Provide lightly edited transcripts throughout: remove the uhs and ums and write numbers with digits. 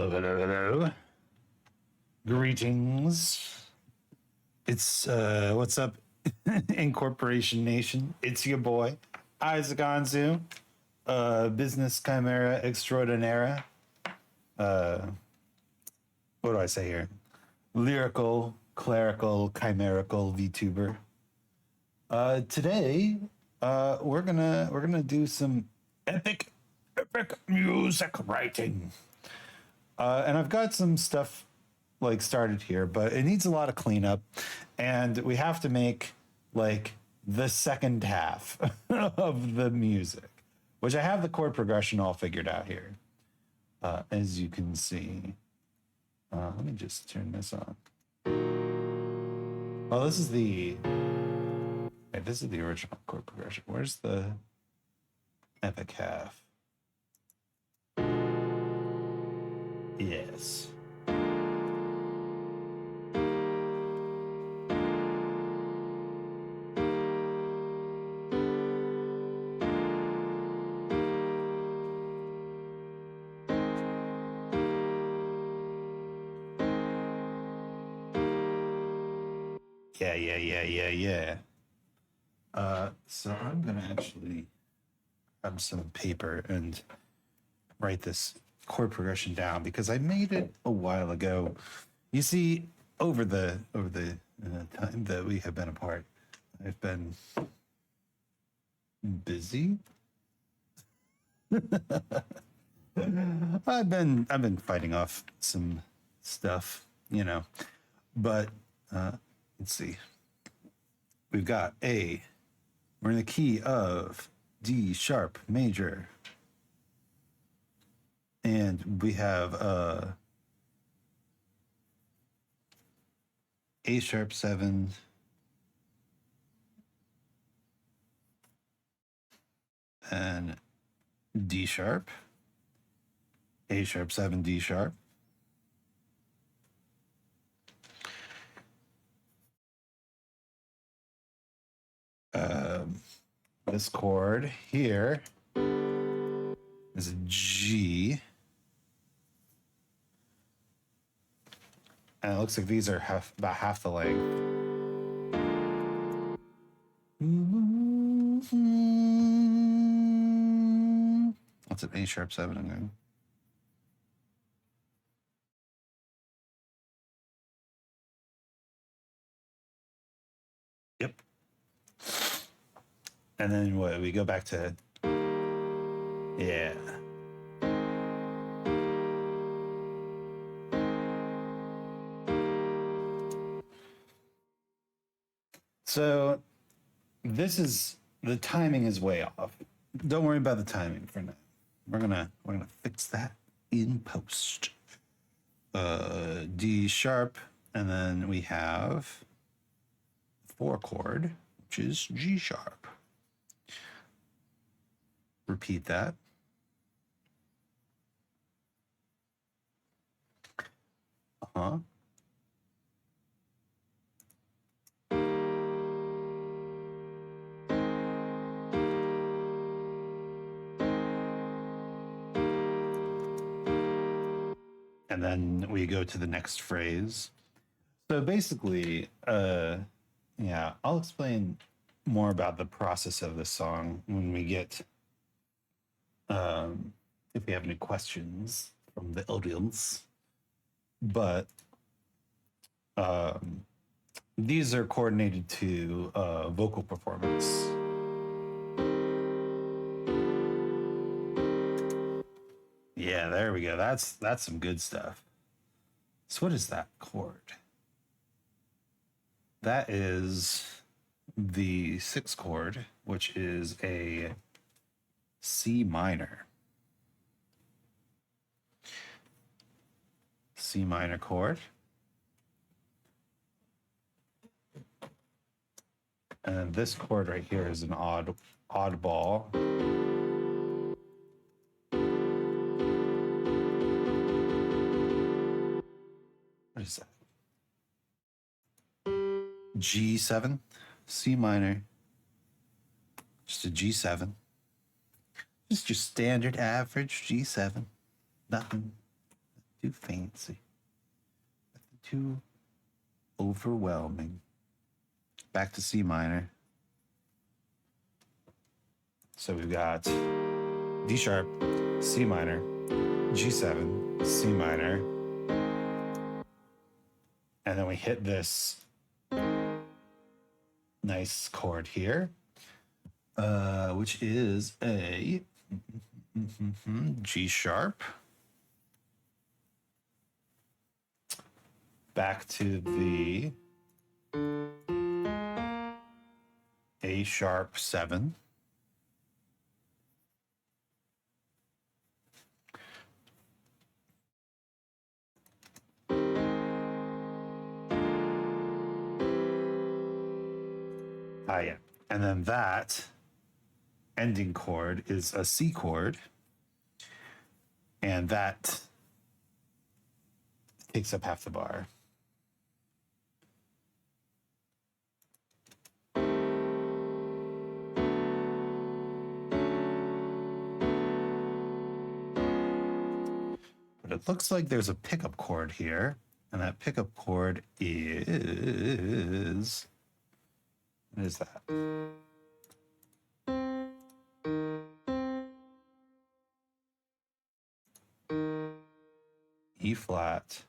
Hello, hello, hello. Greetings. It's what's up, Incorporation Nation? It's your boy, Isaac Anzu, business chimera extraordinaire. What do I say here? Lyrical, clerical, chimerical VTuber. Today, we're gonna do some epic music writing. And I've got some stuff like started here, but it needs a lot of cleanup, and we have to make like the second half of the music, which I have the chord progression all figured out here, as you can see. Let me just turn this on. Oh, this is the original chord progression. Where's the epic half? Yes. Yeah. So I'm gonna actually grab some paper and write this chord progression down because I made it a while ago. You see, over the time that we have been apart, I've been busy. I've been fighting off some stuff, you know. But let's see. We've got A. We're in the key of D sharp major. And we have A sharp 7, and D sharp, A sharp 7, D sharp. This chord here is a G. And it looks like these are about half the length. That's an A sharp 7 again. Yep. And then what? We go back to, yeah. So the timing is way off. Don't worry about the timing for now. We're gonna fix that in post. D sharp, and then we have 4 chord, which is G sharp. Repeat that. Uh-huh. And then we go to the next phrase. So basically, yeah, I'll explain more about the process of this song when we get, if we have any questions from the audience. But these are coordinated to vocal performance. Yeah, there we go. That's some good stuff. So what is that chord? That is the 6th chord, which is a C minor. C minor chord. And this chord right here is an oddball. What is that? G7, C minor, just a G7. Just your standard average G7. Nothing too fancy. Nothing too overwhelming. Back to C minor. So we've got D sharp, C minor, G7, C minor, and then we hit this nice chord here, which is a G sharp. Back to the A sharp 7. Yeah. And then that ending chord is a C chord. And that takes up half the bar. But it looks like there's a pickup chord here. And that pickup chord is... What is that? E flat,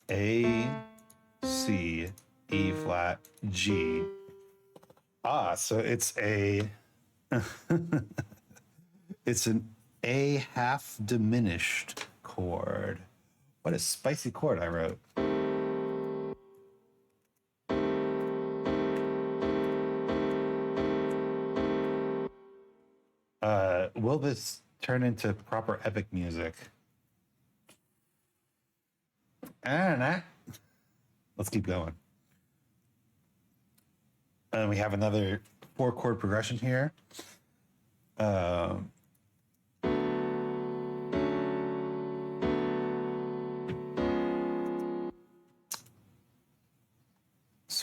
A, C, E flat, G. So it's a it's an A half diminished chord. What a spicy chord I wrote. Will this turn into proper epic music? I don't know. Let's keep going. And we have another 4-chord progression here. So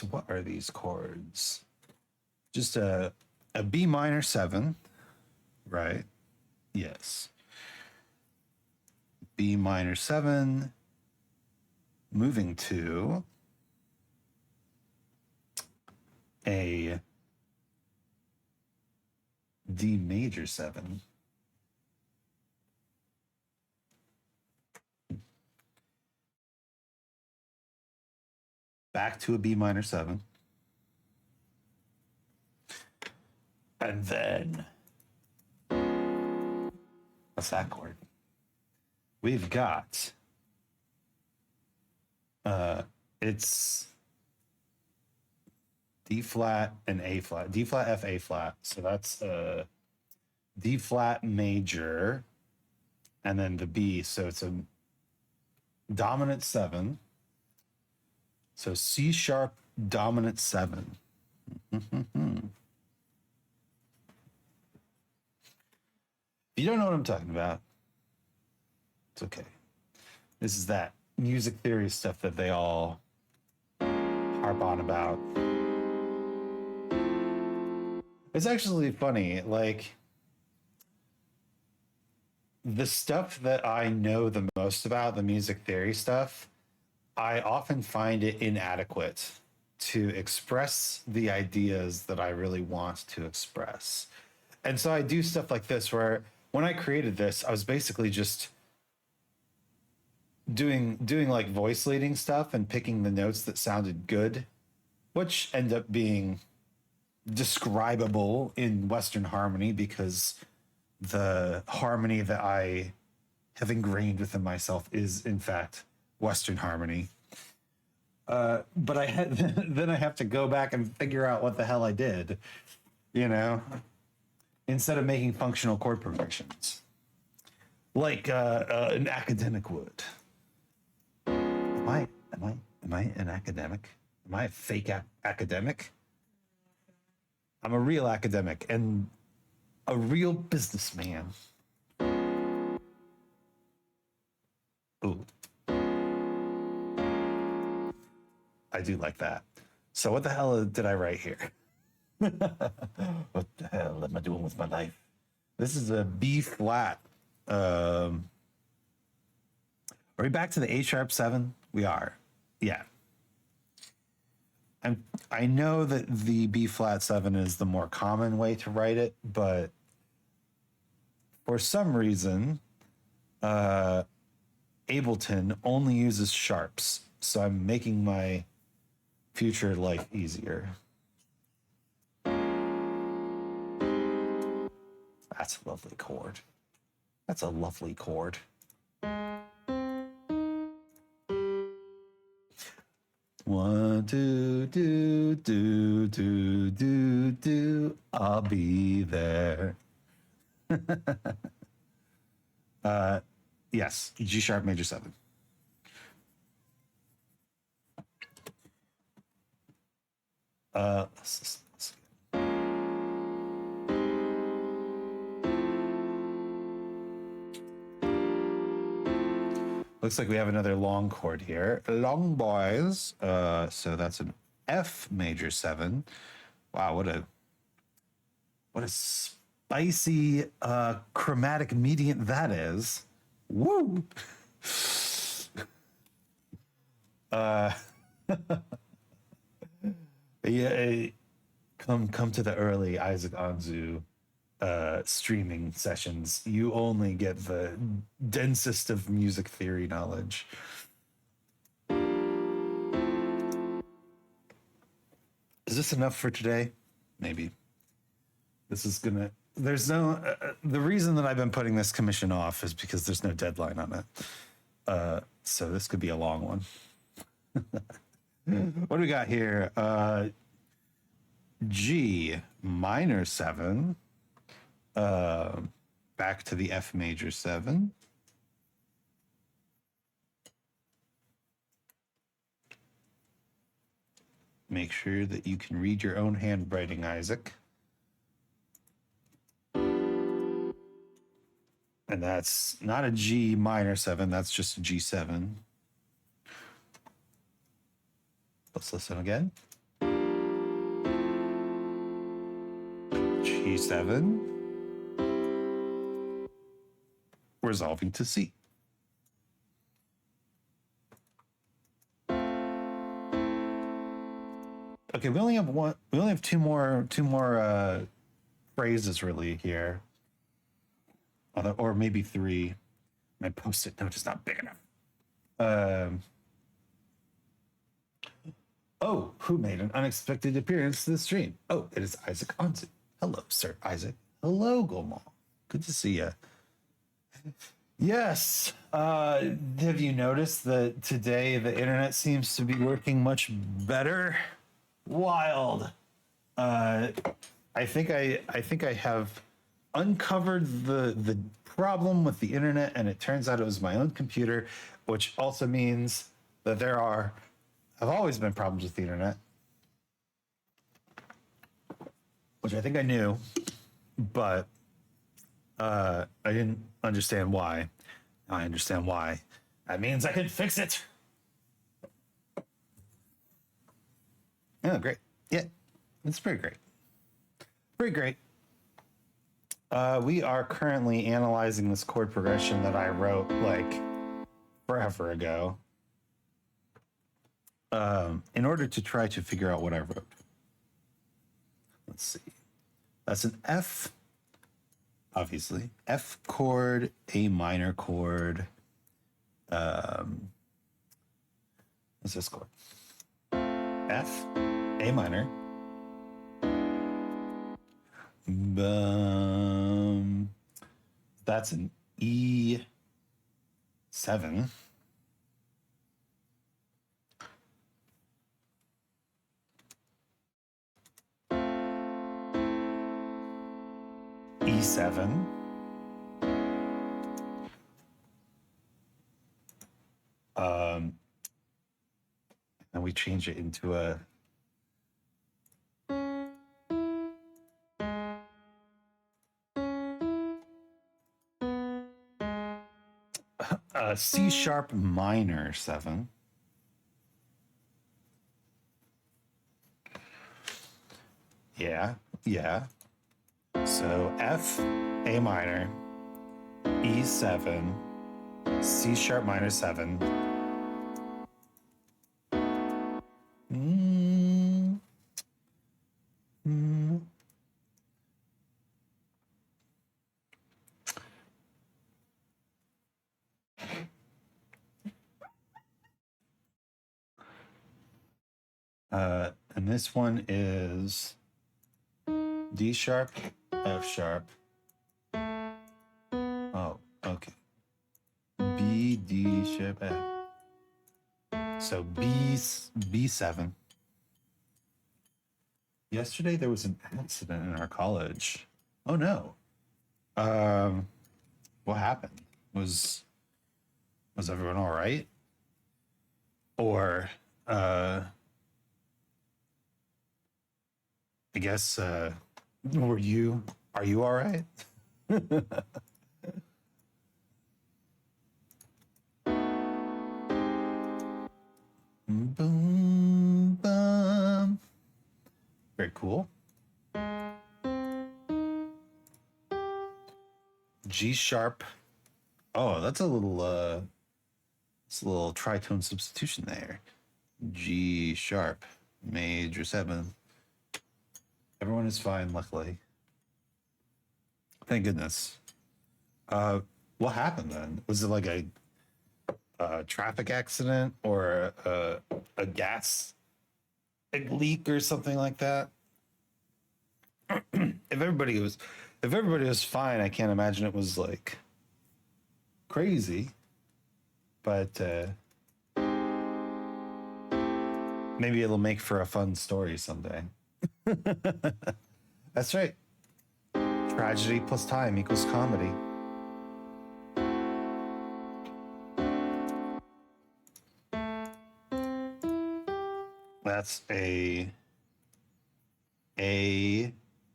what are these chords? Just a B minor 7, right? Yes. B minor 7, moving to a D major 7. Back to a B minor 7. And then, what's that chord? We've got, it's D flat and A flat, D flat, F, A flat. So that's D flat major, and then the B. So it's a dominant 7. So C sharp dominant 7. If you don't know what I'm talking about, it's okay. This is that music theory stuff that they all harp on about. It's actually funny, like the stuff that I know the most about, the music theory stuff, I often find it inadequate to express the ideas that I really want to express. And so I do stuff like this where when I created this, I was basically just doing like voice leading stuff and picking the notes that sounded good, which end up being describable in Western harmony because the harmony that I have ingrained within myself is in fact Western harmony. But I had then I have to go back and figure out what the hell I did, you know, instead of making functional chord progressions like an academic would. Am I an academic? Am I a fake academic? I'm a real academic and a real businessman. Ooh. I do like that. So what the hell did I write here? What the hell am I doing with my life? This is a B flat. Are we back to the A sharp 7? We are. Yeah. I know that the B flat 7 is the more common way to write it, but for some reason, Ableton only uses sharps. So I'm making my future life easier. That's a lovely chord. That's a lovely chord. One, two, do, do, do, do, do. I'll be there. Yes, G sharp major 7. Let's looks like we have another long chord here. Long boys. So that's an F major 7. Wow, what a spicy chromatic mediant that is. Woo! Yeah, come to the early Isaac Anzu streaming sessions. You only get the densest of music theory knowledge. Is this enough for today? Maybe. This is gonna. There's no. The reason that I've been putting this commission off is because there's no deadline on it. So this could be a long one. What do we got here? G minor 7. Back to the F major 7. Make sure that you can read your own handwriting, Isaac. And that's not a G minor 7, that's just a G7. Let's listen again. G7. Resolving to C. Okay, we only have two more phrases really here. Or maybe 3. My post-it note is not big enough. Oh, who made an unexpected appearance to the stream? Oh, it is Isaac Anzu. Hello, Sir Isaac. Hello, Gomon. Good to see you. Yes. Have you noticed that today the internet seems to be working much better? Wild. I think I have uncovered the problem with the internet, and it turns out it was my own computer, which also means that have always been problems with the internet, which I think I knew, but I didn't understand why. Now I understand why. That means I can fix it. Oh, great. Yeah, it's pretty great. Pretty great. We are currently analyzing this chord progression that I wrote like forever ago in order to try to figure out what I wrote. Let's see. That's an F, obviously. F chord, A minor chord. What's this chord? F, A minor. That's an E7. E7. And we change it into a C sharp minor 7. Yeah. So So F, A minor, E7, C sharp minor 7. And this one is D sharp, F sharp. Oh, okay. B, D sharp, F. So B7. Yesterday there was an accident in our college. Oh no. What happened? Was everyone all right? Or I guess are you all right? Boom, bum. Very cool. G sharp. Oh, that's a little tritone substitution there. G sharp, major 7. Everyone is fine, luckily. Thank goodness. What happened then? Was it like a traffic accident or a gas leak or something like that? If everybody was fine, I can't imagine it was like crazy. But maybe it'll make for a fun story someday. That's right. Tragedy plus time equals comedy. That's a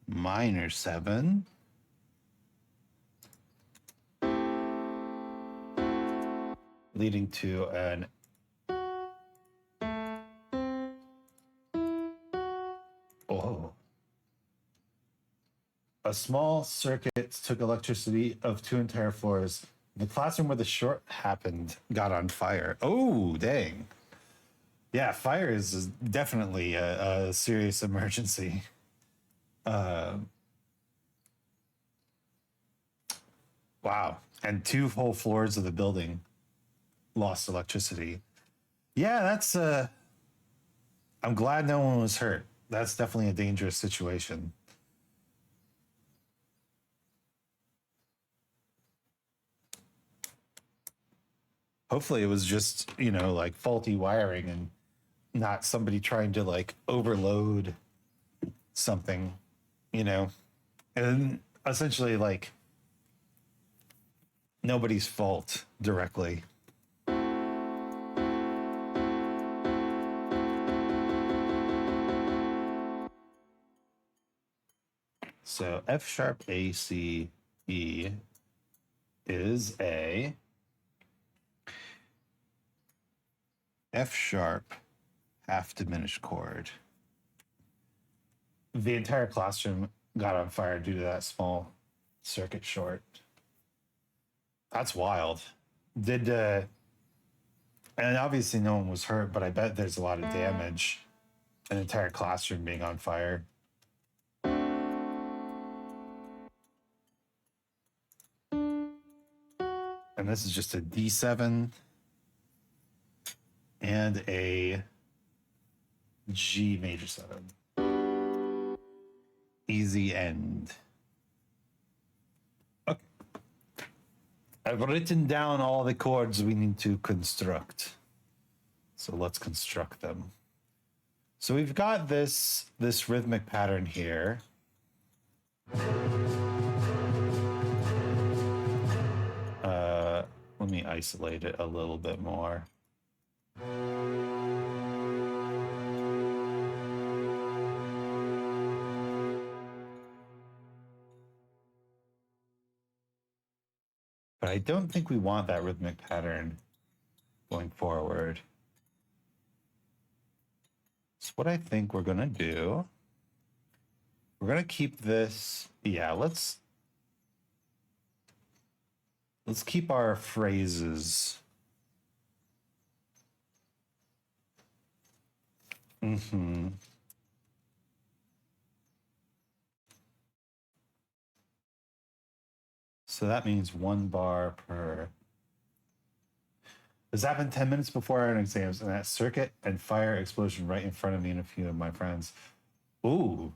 minor 7. Leading to an a small circuit took electricity of 2 entire floors. The classroom where the short happened got on fire. Oh, dang. Yeah, fire is definitely a serious emergency. Wow. And 2 whole floors of the building lost electricity. Yeah, that's I'm glad no one was hurt. That's definitely a dangerous situation. Hopefully it was just, like faulty wiring and not somebody trying to like overload something, and essentially like nobody's fault directly. So F sharp A C E is a F sharp half diminished chord. The entire classroom got on fire due to that small circuit short. That's wild. And obviously no one was hurt, but I bet there's a lot of damage. An entire classroom being on fire. And this is just a D7 and a G major 7. Easy end. Okay. I've written down all the chords we need to construct. So let's construct them. So we've got this rhythmic pattern here. Let me isolate it a little bit more. But I don't think we want that rhythmic pattern going forward. So what I think we're going to do We're gonna keep this. Yeah, let's keep our phrases. Mm-hmm. So that means 1 bar per. This happened 10 minutes before our exams, and that circuit and fire explosion right in front of me and a few of my friends. Ooh.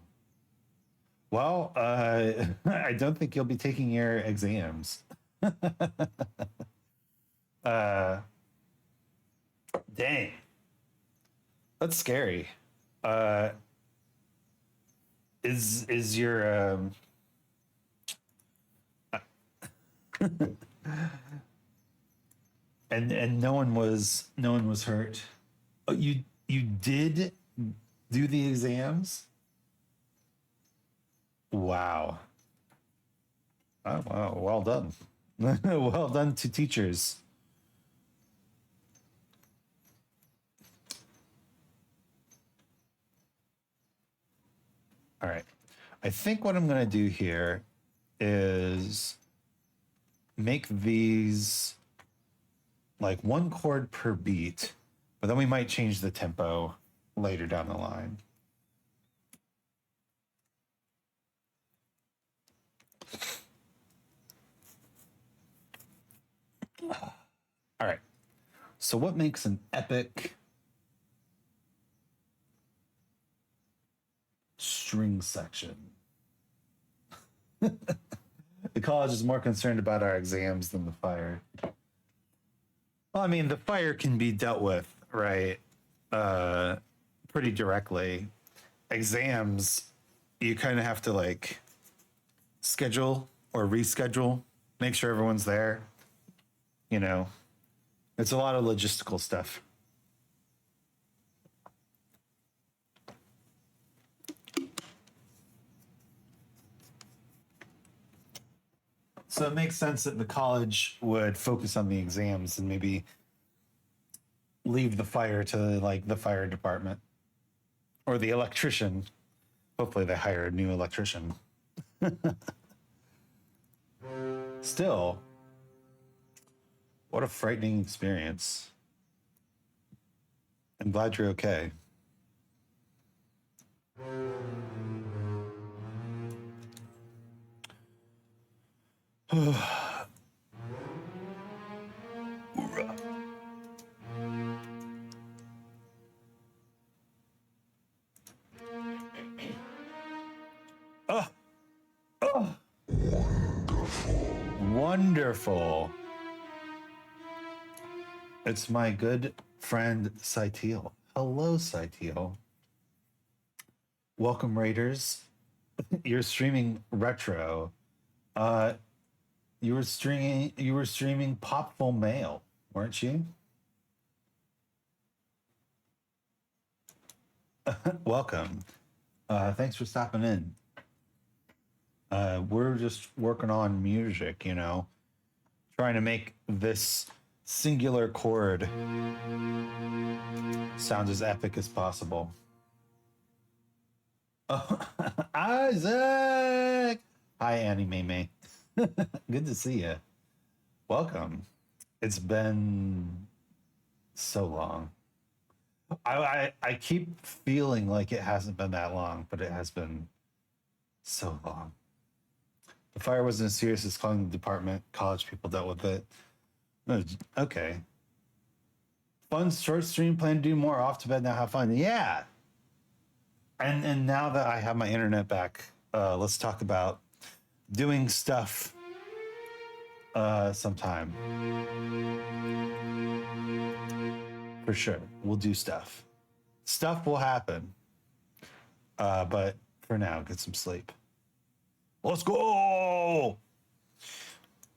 Well, I don't think you'll be taking your exams. uh, dang. That's scary. Uh, is your and no one was hurt. Oh, you did do the exams? Wow. Oh, wow. Well done. Well done to teachers. All right. I think what I'm going to do here is make these like 1 chord per beat, but then we might change the tempo later down the line. All right. So what makes an epic string section? The college is more concerned about our exams than the fire. Well, I mean, the fire can be dealt with, right? Pretty directly. Exams, you kind of have to like schedule or reschedule, make sure everyone's there. You know, it's a lot of logistical stuff. So it makes sense that the college would focus on the exams and maybe leave the fire to like the fire department or the electrician. Hopefully they hire a new electrician. Still, what a frightening experience. I'm glad you're okay. Oh, oh. Wonderful. It's my good friend Saitiel. Hello, Saitiel. Welcome, Raiders. You're streaming retro. Uh, you were streaming Popful Mail, weren't you? Welcome. Thanks for stopping in. We're just working on music, trying to make this singular chord sound as epic as possible. Oh, Isaac! Hi, Annie May. Good to see you. Welcome. It's been so long. I keep feeling like it hasn't been that long, but it has been so long. The fire wasn't as serious as calling the department. College people dealt with it. Okay. Fun short stream. Plan to do more. Off to bed now. Have fun. Yeah. And now that I have my internet back, let's talk about doing stuff sometime. For sure. We'll do stuff. Stuff will happen. But for now, get some sleep. Let's go.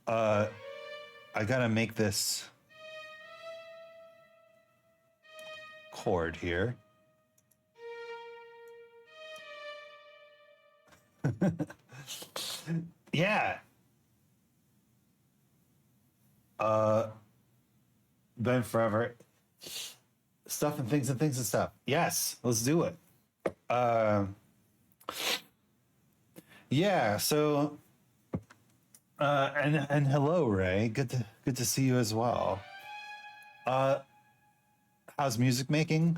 I gotta make this chord here. Yeah. Been forever. Stuff and things and things and stuff. Yes, let's do it. Yeah. So, and hello, Ray. Good to see you as well. Uh, how's music making?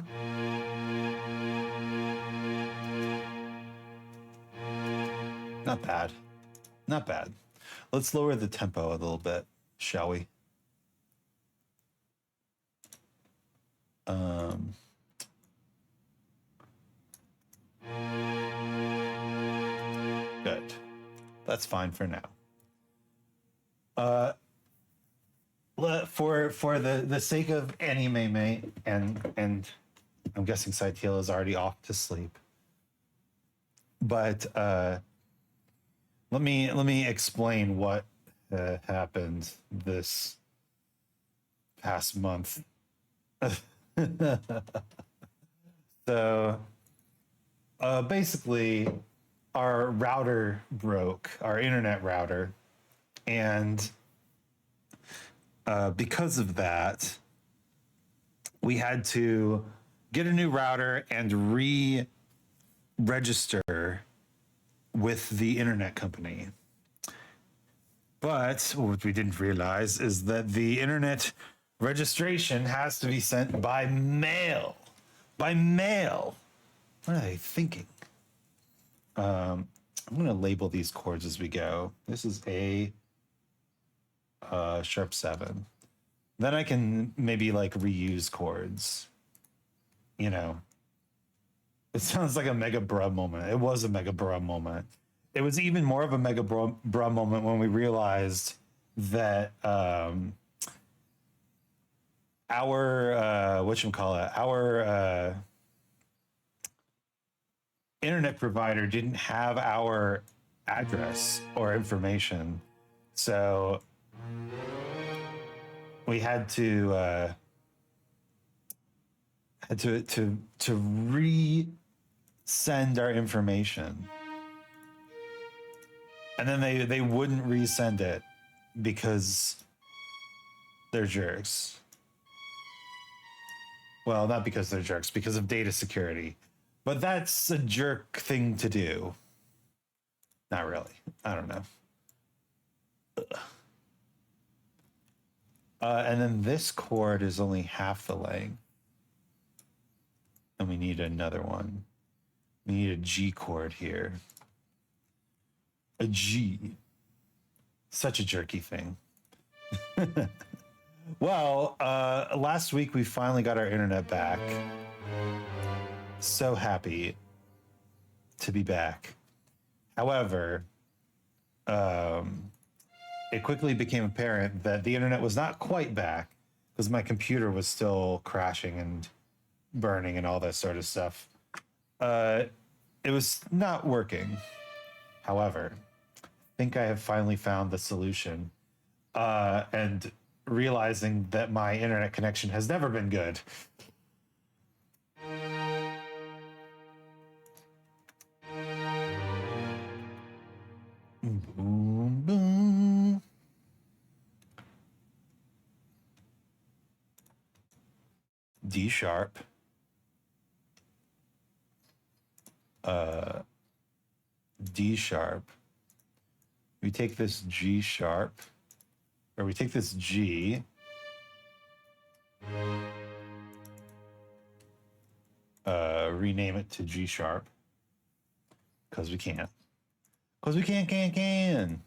Not bad. Not bad. Let's lower the tempo a little bit, shall we? Um, good. That's fine for now. Uh, for the sake of anime mate and I'm guessing Saitiel is already off to sleep. But let me explain what happened this past month. So basically, our router broke, our internet router, and because of that, we had to get a new router and re-register with the internet company. But what we didn't realize is that the internet registration has to be sent by mail. By mail. What are they thinking? I'm going to label these chords as we go. This is A sharp 7. Then I can maybe like reuse chords. You know, it sounds like a mega bruh moment. It was a mega bruh moment. It was even more of a mega bruh moment when we realized that our whatchamacallit, our internet provider didn't have our address or information, so we had to resend our information, and then they wouldn't resend it because they're jerks. Well, not because they're jerks, because of data security. But that's a jerk thing to do. Not really. I don't know. And then this chord is only half the length. And we need another one. We need a G chord here. A G. Such a jerky thing. Well, last week we finally got our internet back. So happy to be back. However, it quickly became apparent that the internet was not quite back because my computer was still crashing and burning and all that sort of stuff. It was not working. However, I think I have finally found the solution. And realizing that my internet connection has never been good. Boom, boom. D sharp. D sharp. We take this G sharp, or we take this G. Rename it to G sharp. Because we can't. Because we can.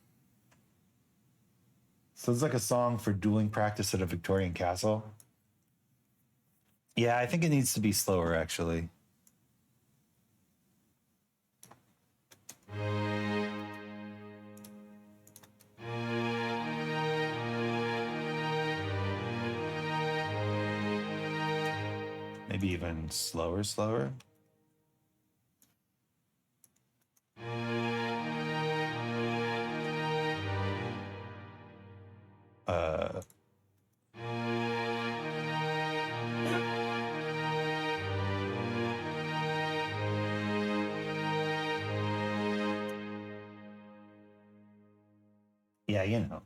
So it's like a song for dueling practice at a Victorian castle. Yeah, I think it needs to be slower, actually. Maybe even slower. Yeah, you know.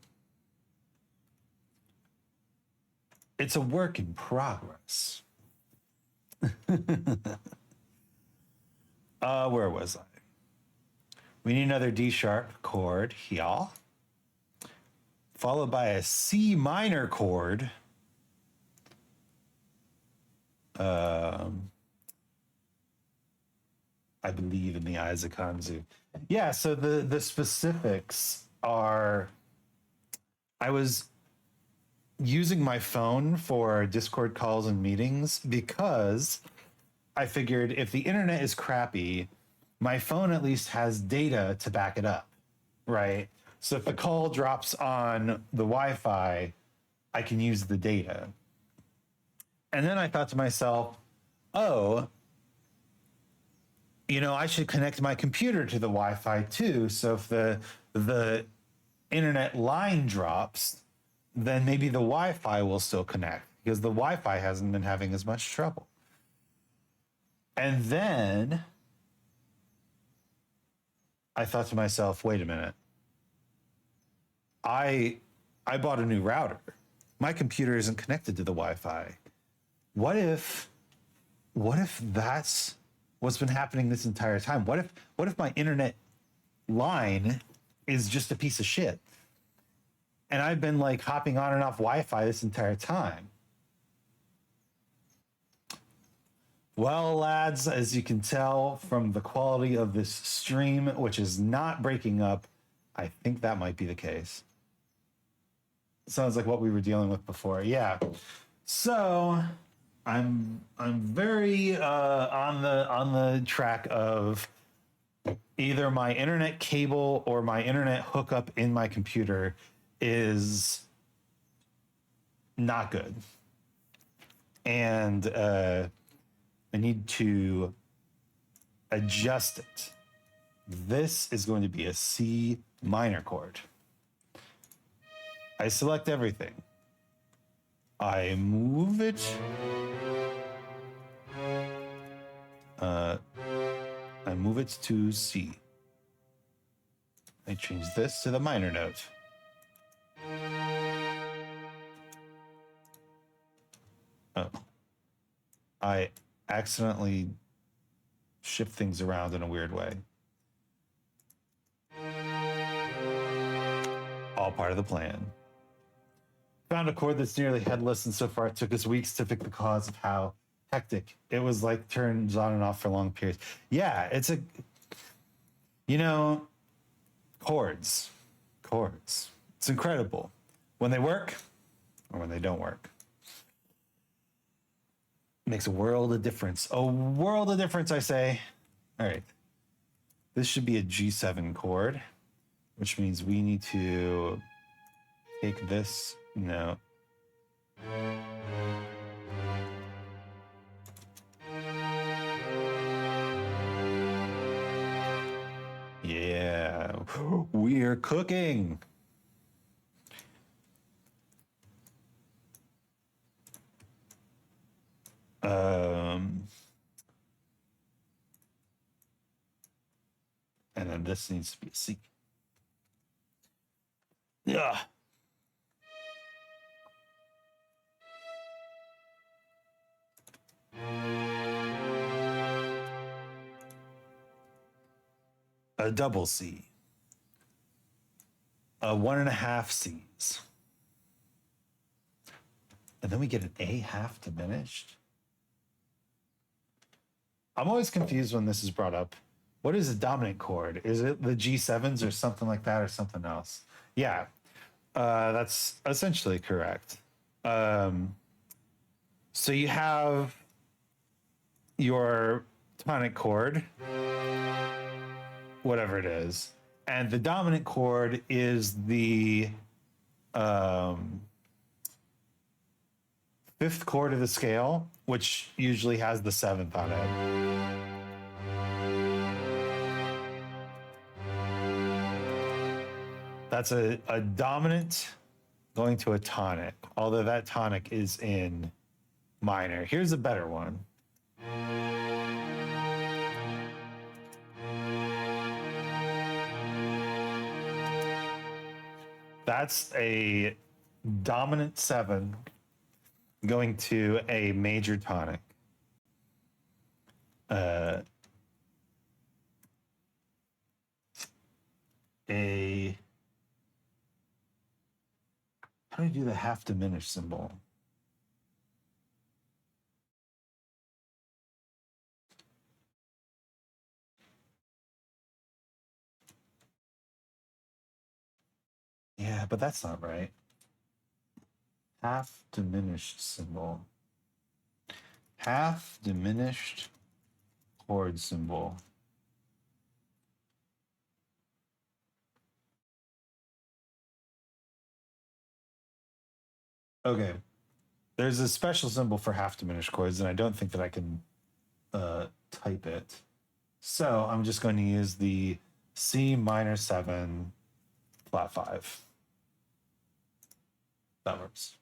It's a work in progress. Where was I? We need another D sharp chord here, followed by a C minor chord. I believe in the eyes of Anzu. Yeah, so the specifics are, I was using my phone for Discord calls and meetings because I figured if the internet is crappy, my phone at least has data to back it up, right? So if the call drops on the Wi-Fi, I can use the data. And then I thought to myself, oh, I should connect my computer to the Wi-Fi too. So if the internet line drops, then maybe the Wi-Fi will still connect because the Wi-Fi hasn't been having as much trouble. And then I thought to myself, wait a minute. I bought a new router. My computer isn't connected to the Wi-Fi. What if that's what's been happening this entire time? What if my internet line is just a piece of shit? And I've been like hopping on and off Wi-Fi this entire time. Well, lads, as you can tell from the quality of this stream, which is not breaking up, I think that might be the case. Sounds like what we were dealing with before. Yeah. So I'm very on the track of either my internet cable or my internet hookup in my computer is not good, and I need to adjust it. This is going to be a C minor chord. I select everything. I move it. I move it to C. I change this to the minor note. Oh. I accidentally shift things around in a weird way. All part of the plan. Found a chord that's nearly headless, and so far it took us weeks to pick the cause of how hectic it was. Like turns on and off for long periods. Yeah, it's a, chords. It's incredible when they work or when they don't work. It makes a world of difference. A world of difference, I say. All right. This should be a G7 chord, which means we need to take this note. Yeah, we're cooking. And then this needs to be a C. Yeah. A double C. A 1.5 C's. And then we get an A half diminished. I'm always confused when this is brought up. What is a dominant chord? Is it the G7s or something like that or something else? Yeah, that's essentially correct. So you have your tonic chord, whatever it is, and the dominant chord is the fifth chord of the scale, which usually has the seventh on it. That's a dominant going to a tonic, although that tonic is in minor. Here's a better one. That's a dominant 7 going to a major tonic. a... How do you do the half diminished symbol? Yeah, but that's not right. Half diminished symbol. Half diminished chord symbol. Okay. There's a special symbol for half diminished chords, and I don't think that I can type it. So I'm just going to use the C minor 7 flat 5. That works.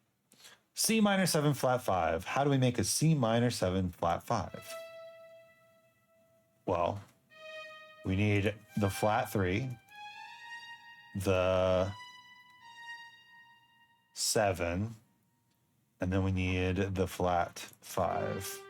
C minor 7 flat 5. How do we make a C minor 7 flat 5? Well, we need the flat 3, the 7, and then we need the flat 5.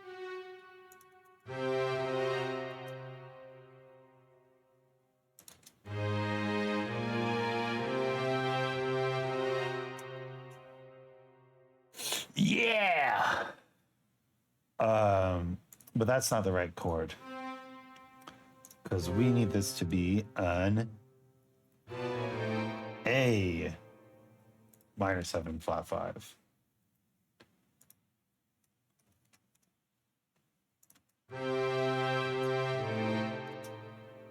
Yeah! But that's not the right chord. Because we need this to be an A minor 7 flat 5.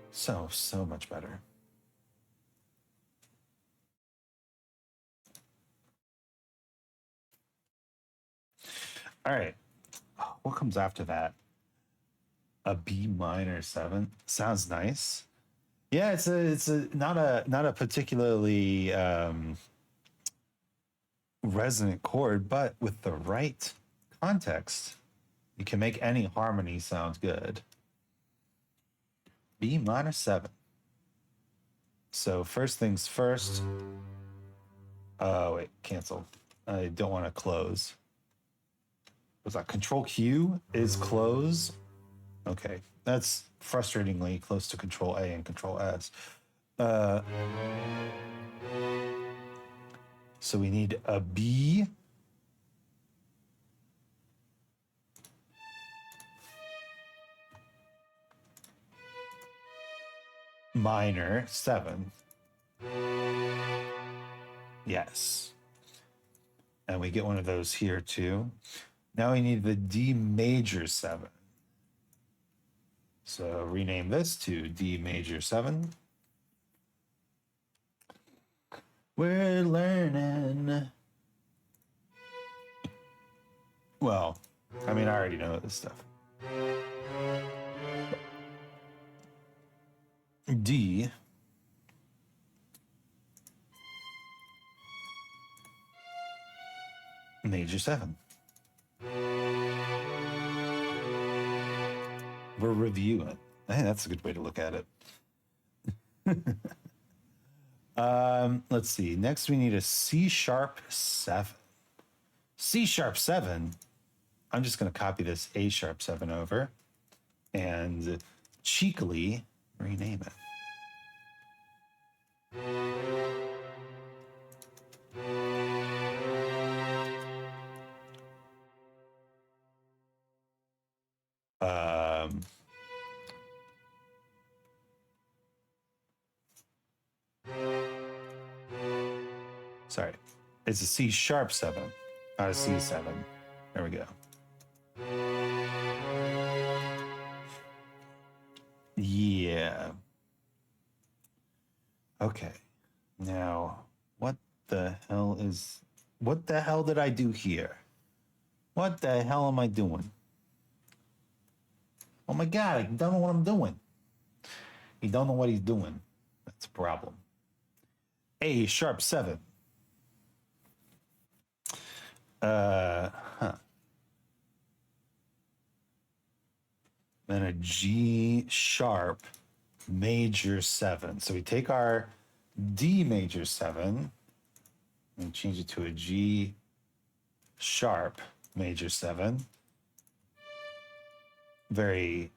So much better. All right. What comes after that? A B minor 7 sounds nice. Yeah, it's a not a particularly resonant chord, but with the right context, you can make any harmony sound good. B minor 7. So first things first. Oh wait, cancel. I don't want to close. Was that Control Q is close? Okay, that's frustratingly close to Control A and Control S. So we need a B minor 7. Yes. And we get one of those here too. Now we need the D major 7. So rename this to D major 7. We're learning. Well, I mean, I already know this stuff. D major 7. We're reviewing. I think that's a good way to look at it. Let's see. Next, we need a C sharp 7. C sharp 7. I'm just going to copy this A sharp 7 over and cheekily rename it. Sorry, it's a C sharp 7, not a C7. There we go. Yeah. Okay. Now, what the hell did I do here? What the hell am I doing? Oh my God, I don't know what I'm doing. He don't know what he's doing. That's a problem. A sharp 7. Then a G sharp major 7. So we take our D major 7 and change it to a G sharp major 7. Very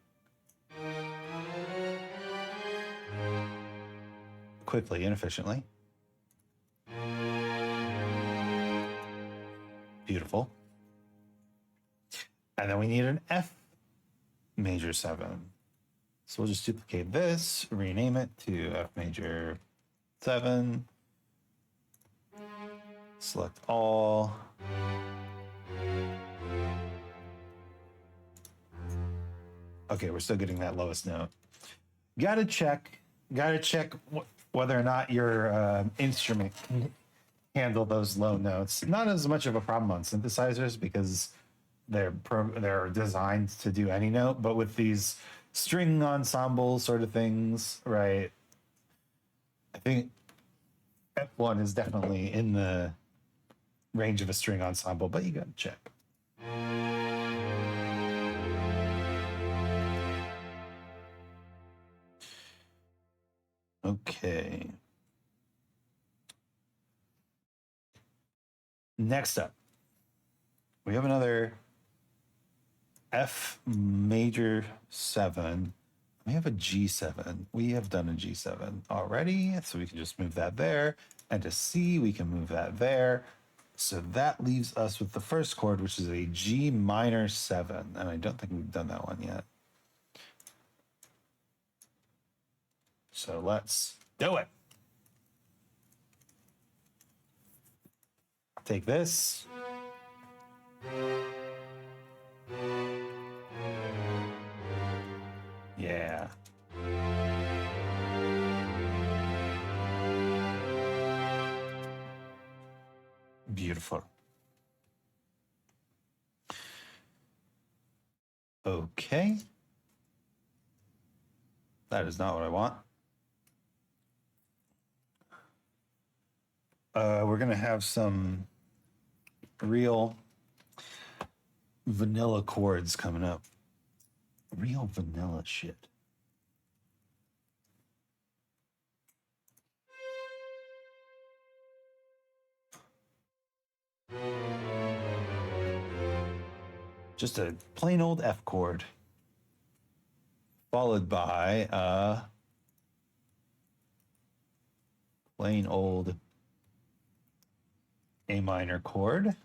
quickly and efficiently. Beautiful. And then we need an F major 7. So we'll just duplicate this, rename it to F major 7. Select all. Okay, we're still getting that lowest note. Gotta check whether or not your instrument can handle those low notes. Not as much of a problem on synthesizers because they're designed to do any note, but with these string ensemble sort of things, right? I think F1 is definitely in the range of a string ensemble, but you gotta check. Okay. Next up, we have another F major 7. We have a G7. We have done a G7 already, so we can just move that there. And to C, we can move that there. So that leaves us with the first chord, which is a G minor 7. And I don't think we've done that one yet. So let's do it. Take this. Yeah. Beautiful. Okay. That is not what I want. We're going to have some real vanilla chords coming up. Real vanilla shit. Just a plain old F chord, followed by a plain old A minor chord.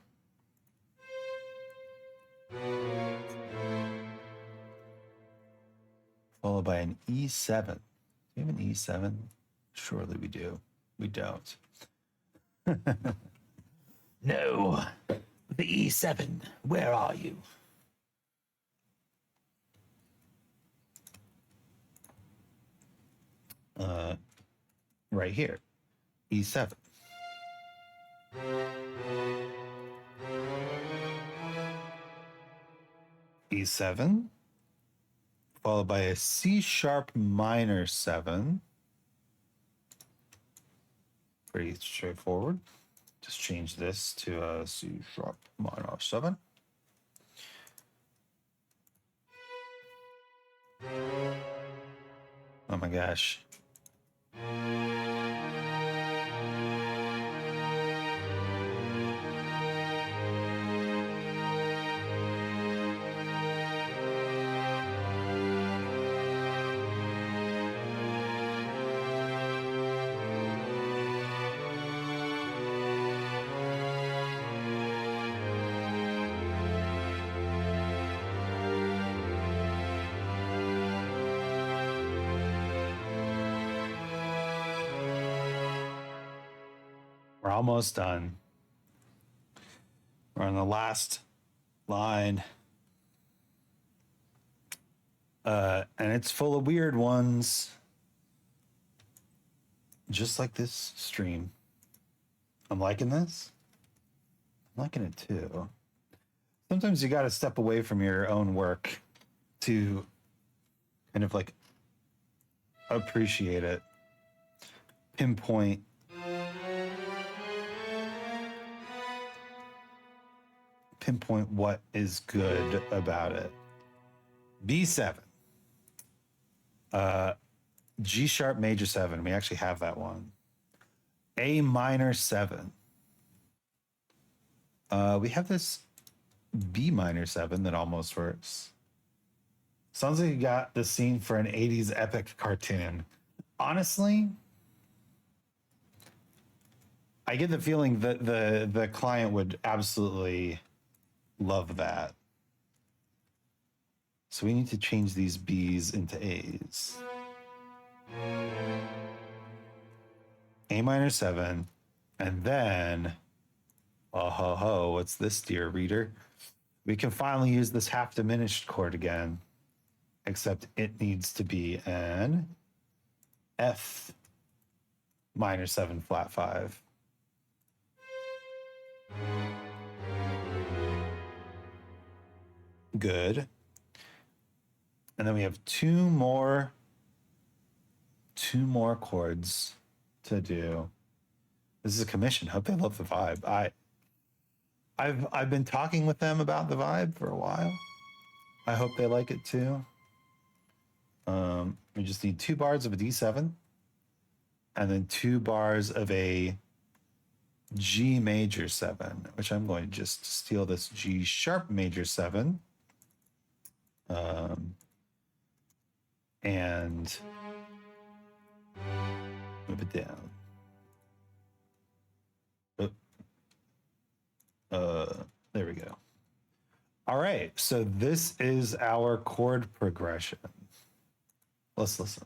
Followed by an E7. Do you have an E7? Surely we do. We don't. No. The E7. Where are you? Right here. E7. E7. Followed by a C sharp minor 7. Pretty straightforward. Just change this to a C sharp minor 7. Oh my gosh. We're almost done. We're on the last line. And it's full of weird ones. Just like this stream. I'm liking this. I'm liking it too. Sometimes you got to step away from your own work to kind of like appreciate it. Pinpoint what is good about it. B7. G sharp major 7. We actually have that one. A minor 7. We have this B minor 7 that almost works. Sounds like you got the scene for an 80s epic cartoon. Honestly, I get the feeling that the client would absolutely love that. So we need to change these B's into A's. A minor 7. And then, oh ho ho, what's this, dear reader? We can finally use this half diminished chord again, except it needs to be an F minor 7 flat 5. Good. And then we have two more chords to do. This is a commission. Hope they love the vibe. I've been talking with them about the vibe for a while. I hope they like it too. We just need 2 bars of a D7 and then 2 bars of a G major 7, which I'm going to just steal this G sharp major 7. And move it down. There we go. All right, so this is our chord progression. Let's listen.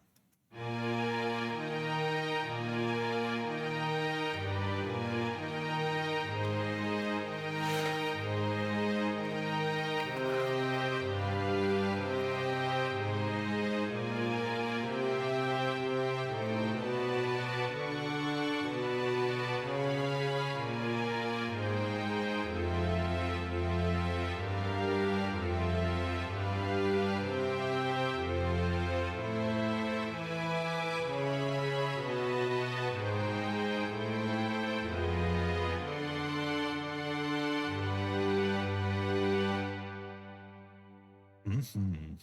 Mm-hmm.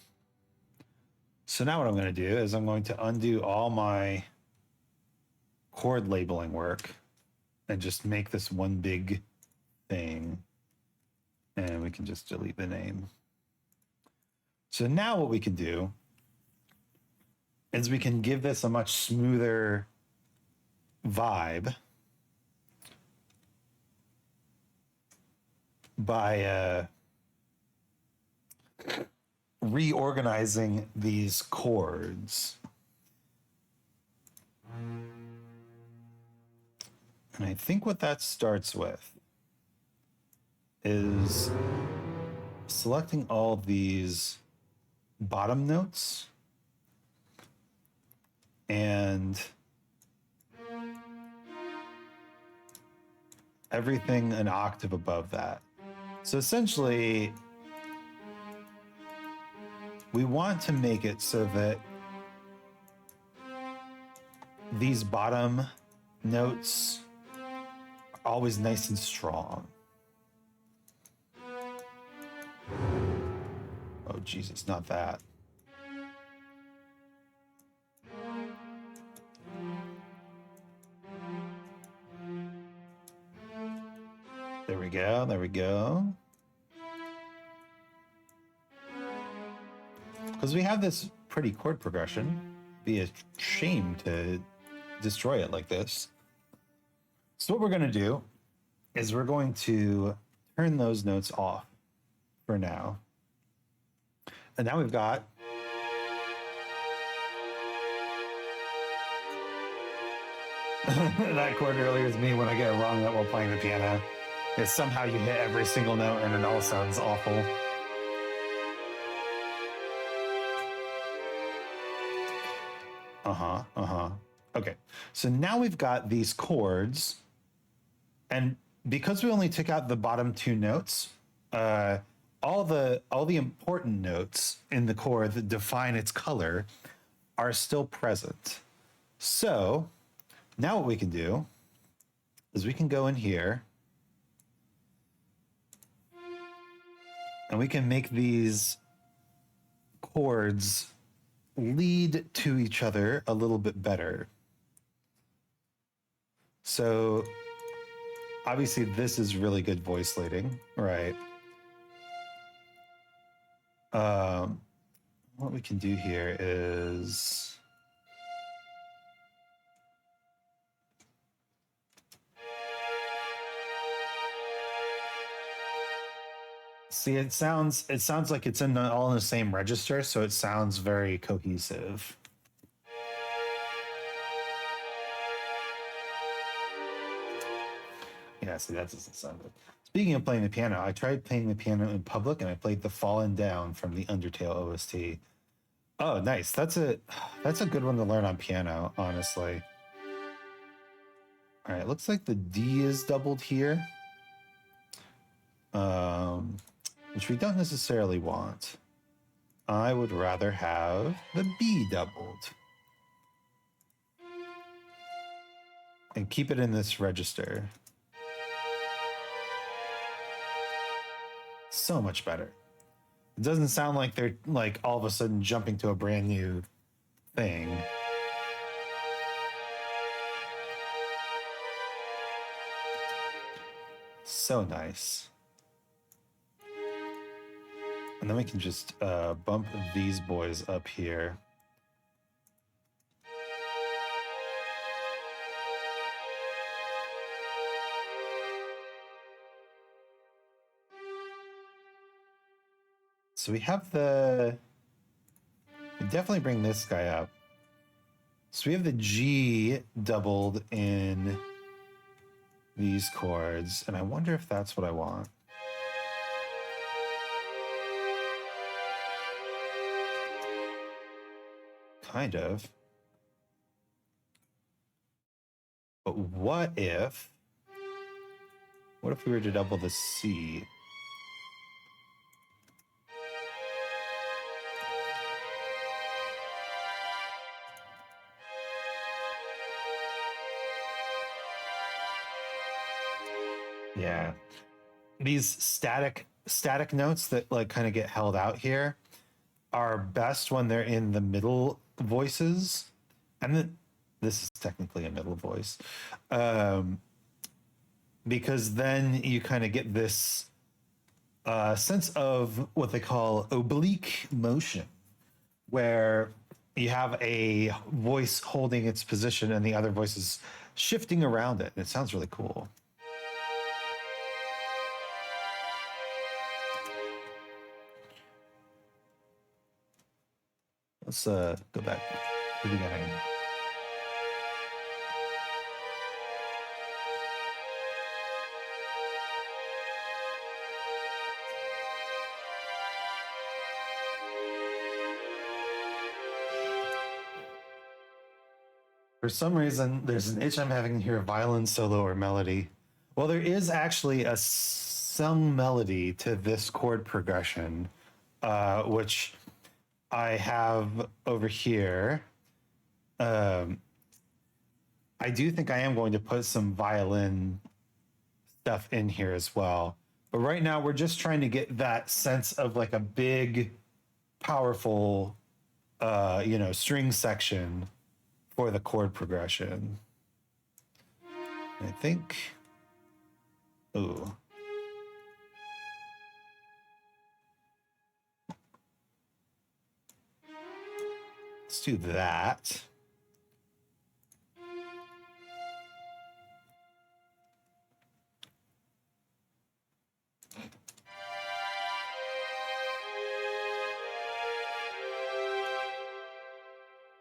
So now what I'm going to do is I'm going to undo all my chord labeling work and just make this one big thing. And we can just delete the name. So now what we can do is we can give this a much smoother vibe by reorganizing these chords. And I think what that starts with is selecting all these bottom notes and everything an octave above that. So essentially, we want to make it so that these bottom notes are always nice and strong. Oh, Jesus, not that. There we go, there we go. Because we have this pretty chord progression. Be a shame to destroy it like this. So what we're going to do is we're going to turn those notes off for now. And now we've got that chord earlier is me when I get it wrong while playing the piano. Is somehow you hit every single note and it all sounds awful. Okay, so now we've got these chords, and because we only took out the bottom 2 notes, all the important notes in the chord that define its color are still present. So now what we can do is we can go in here and we can make these chords lead to each other a little bit better. So obviously this is really good voice leading, right? What we can do here is See, it sounds like it's all in the same register, so it sounds very cohesive. Yeah, see, that doesn't sound good. Speaking of playing the piano, I tried playing the piano in public, and I played the Fallen Down from the Undertale OST. Oh, nice. That's a good one to learn on piano, honestly. All right, looks like the D is doubled here, which we don't necessarily want. I would rather have the B doubled and keep it in this register. So much better. It doesn't sound like they're like all of a sudden jumping to a brand new thing. So nice. And then we can just bump these boys up here. So we have we definitely bring this guy up. So we have the G doubled in these chords, and I wonder if that's what I want. Kind of. But what if we were to double the C? Yeah. These static notes that like kind of get held out here are best when they're in the middle voices. And then this is technically a middle voice. Because then you kind of get this sense of what they call oblique motion, where you have a voice holding its position and the other voice is shifting around it. It sounds really cool. Let's go back to the beginning. For some reason, there's an itch I'm having to hear a violin solo or melody. Well, there is actually a sung melody to this chord progression, which I have over here. I do think I am going to put some violin stuff in here as well. But right now, we're just trying to get that sense of like a big, powerful, string section for the chord progression. I think. Ooh. Let's do that.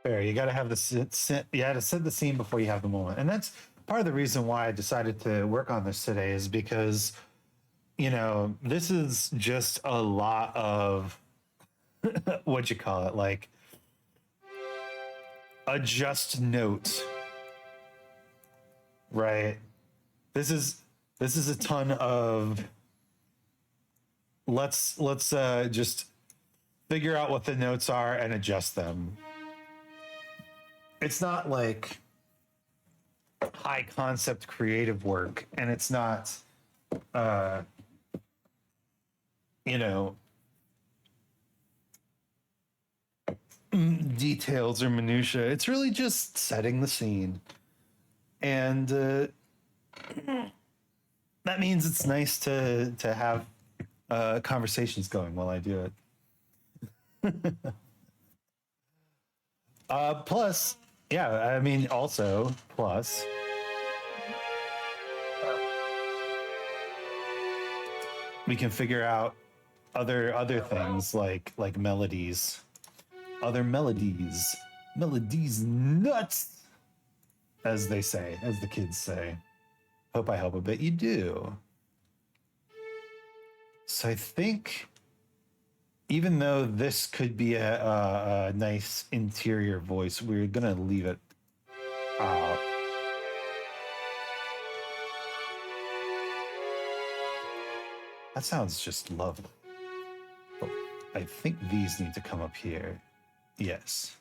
Fair. You got to have you got to set the scene before you have the moment, and that's part of the reason why I decided to work on this today is because, this is just a lot of what you call it, like adjust note, right? This is a ton of let's just figure out what the notes are and adjust them. It's not like high concept creative work, and it's not details or minutia. It's really just setting the scene, and that means it's nice to have conversations going while I do it. Plus, yeah, I mean, also plus, we can figure out other things like melodies, other melodies nuts, as they say, as the kids say. Hope I help a bit. You do. So I think, even though this could be a nice interior voice, we're gonna leave it out. That sounds just lovely. But I think these need to come up here. Yes.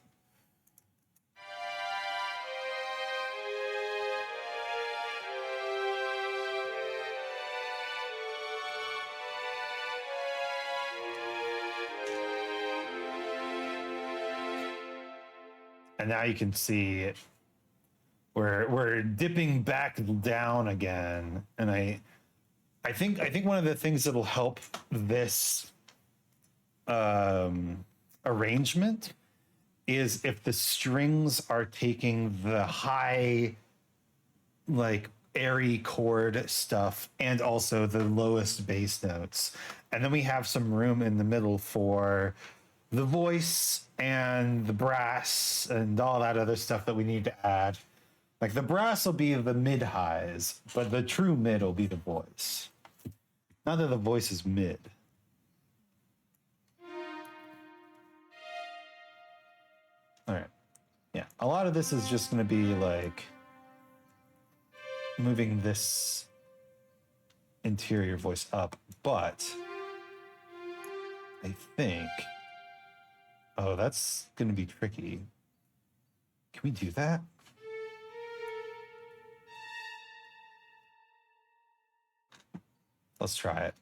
And now you can see we're dipping back down again. And I think one of the things that'll help this arrangement is if the strings are taking the high, like airy chord stuff and also the lowest bass notes. And then we have some room in the middle for the voice and the brass and all that other stuff that we need to add. Like the brass will be the mid highs, but the true mid will be the voice. Not that the voice is mid. All right. Yeah. A lot of this is just going to be like moving this interior voice up, but I think, oh, that's going to be tricky. Can we do that? Let's try it.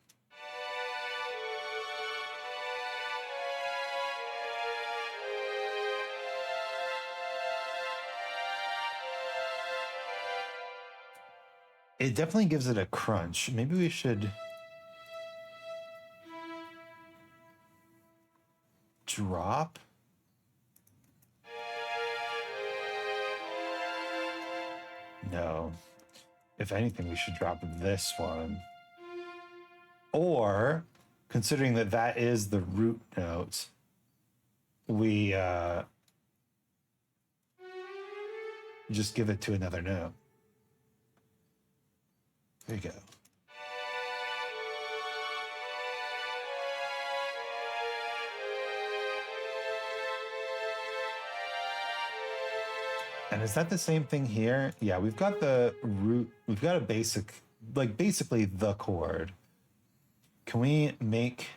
It definitely gives it a crunch. Maybe we should drop. No. If anything, we should drop this one. Or, considering that that is the root note, we just give it to another note. There you go. And is that the same thing here? Yeah, we've got the root, we've got a basic, like basically the chord. Can we make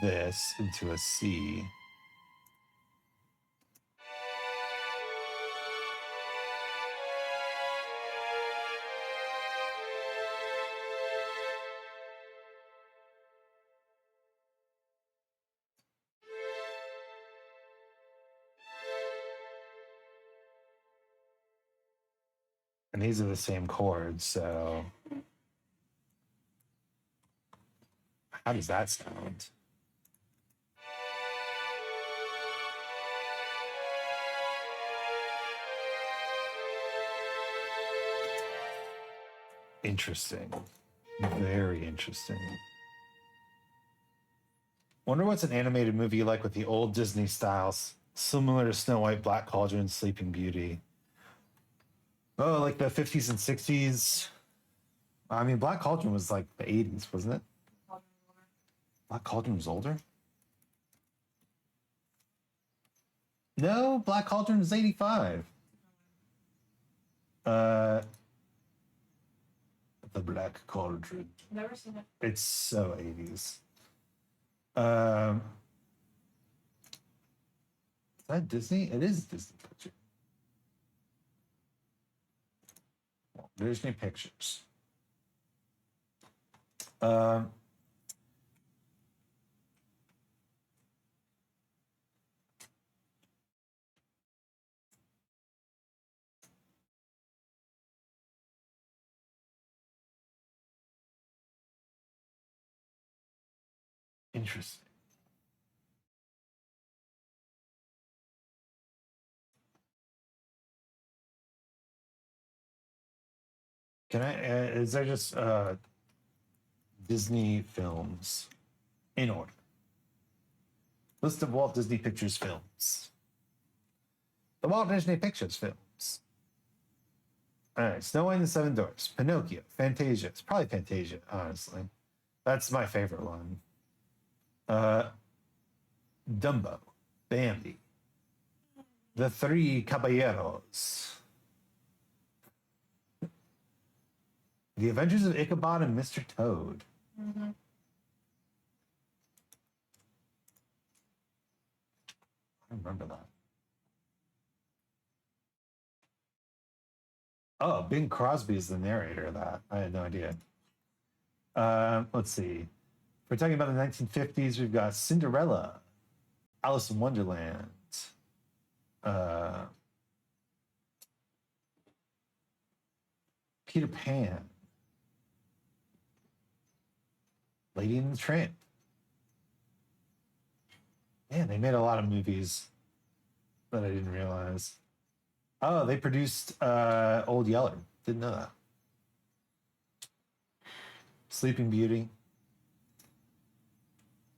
this into a C? And these are the same chords, so how does that sound? Interesting. Very interesting. Wonder what's an animated movie like with the old Disney styles, similar to Snow White, Black Cauldron, Sleeping Beauty. Oh, like the 50s and 60s. I mean, Black Cauldron was like the 80s, wasn't it? Black Cauldron was older? No, Black Cauldron was 85. The Black Cauldron. Never seen it. It's so 80s. Is that Disney? It is Disney Picture. Well, Disney Pictures. Interesting. Can I? Is there just Disney films? in order. List of Walt Disney Pictures films. The Walt Disney Pictures films. All right, Snow White and the Seven Dwarfs, Pinocchio, Fantasia. It's probably Fantasia, honestly. That's my favorite one. Dumbo, Bambi, The Three Caballeros, The Adventures of Ichabod and Mr. Toad. Mm-hmm. I remember that. Oh, Bing Crosby is the narrator of that. I had no idea. Let's see. If we're talking about the 1950s, we've got Cinderella, Alice in Wonderland, Peter Pan, Lady and the Tramp. Man, they made a lot of movies that I didn't realize. Oh, they produced Old Yeller. Didn't know that. Sleeping Beauty.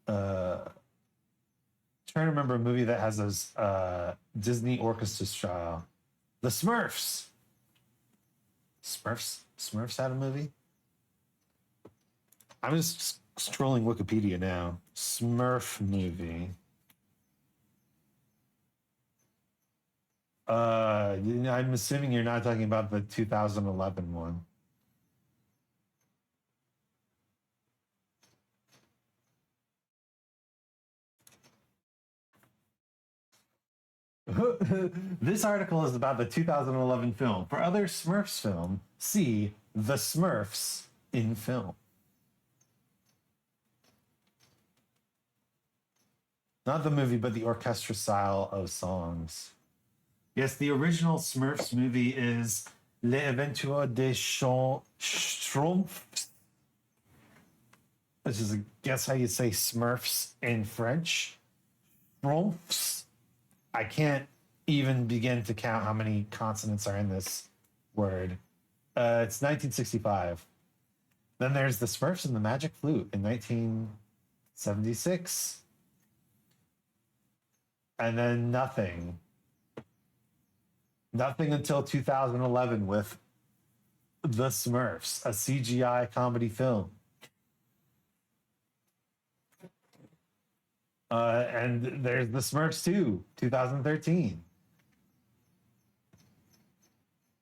Trying to remember a movie that has those Disney orchestra style. The Smurfs. Smurfs had a movie? I'm just scrolling Wikipedia now. Smurf movie. I'm assuming you're not talking about the 2011 one. This article is about the 2011 film. For other Smurfs film, see The Smurfs in film. Not the movie, but the orchestra style of songs. Yes, the original Smurfs movie is Les Aventures des Schtroumpfs, which is, I guess, how you say Smurfs in French. Schtroumpfs. I can't even begin to count how many consonants are in this word. It's 1965. Then there's The Smurfs and the Magic Flute in 1976. And then nothing. Nothing until 2011 with The Smurfs, a CGI comedy film. And there's The Smurfs 2, 2013.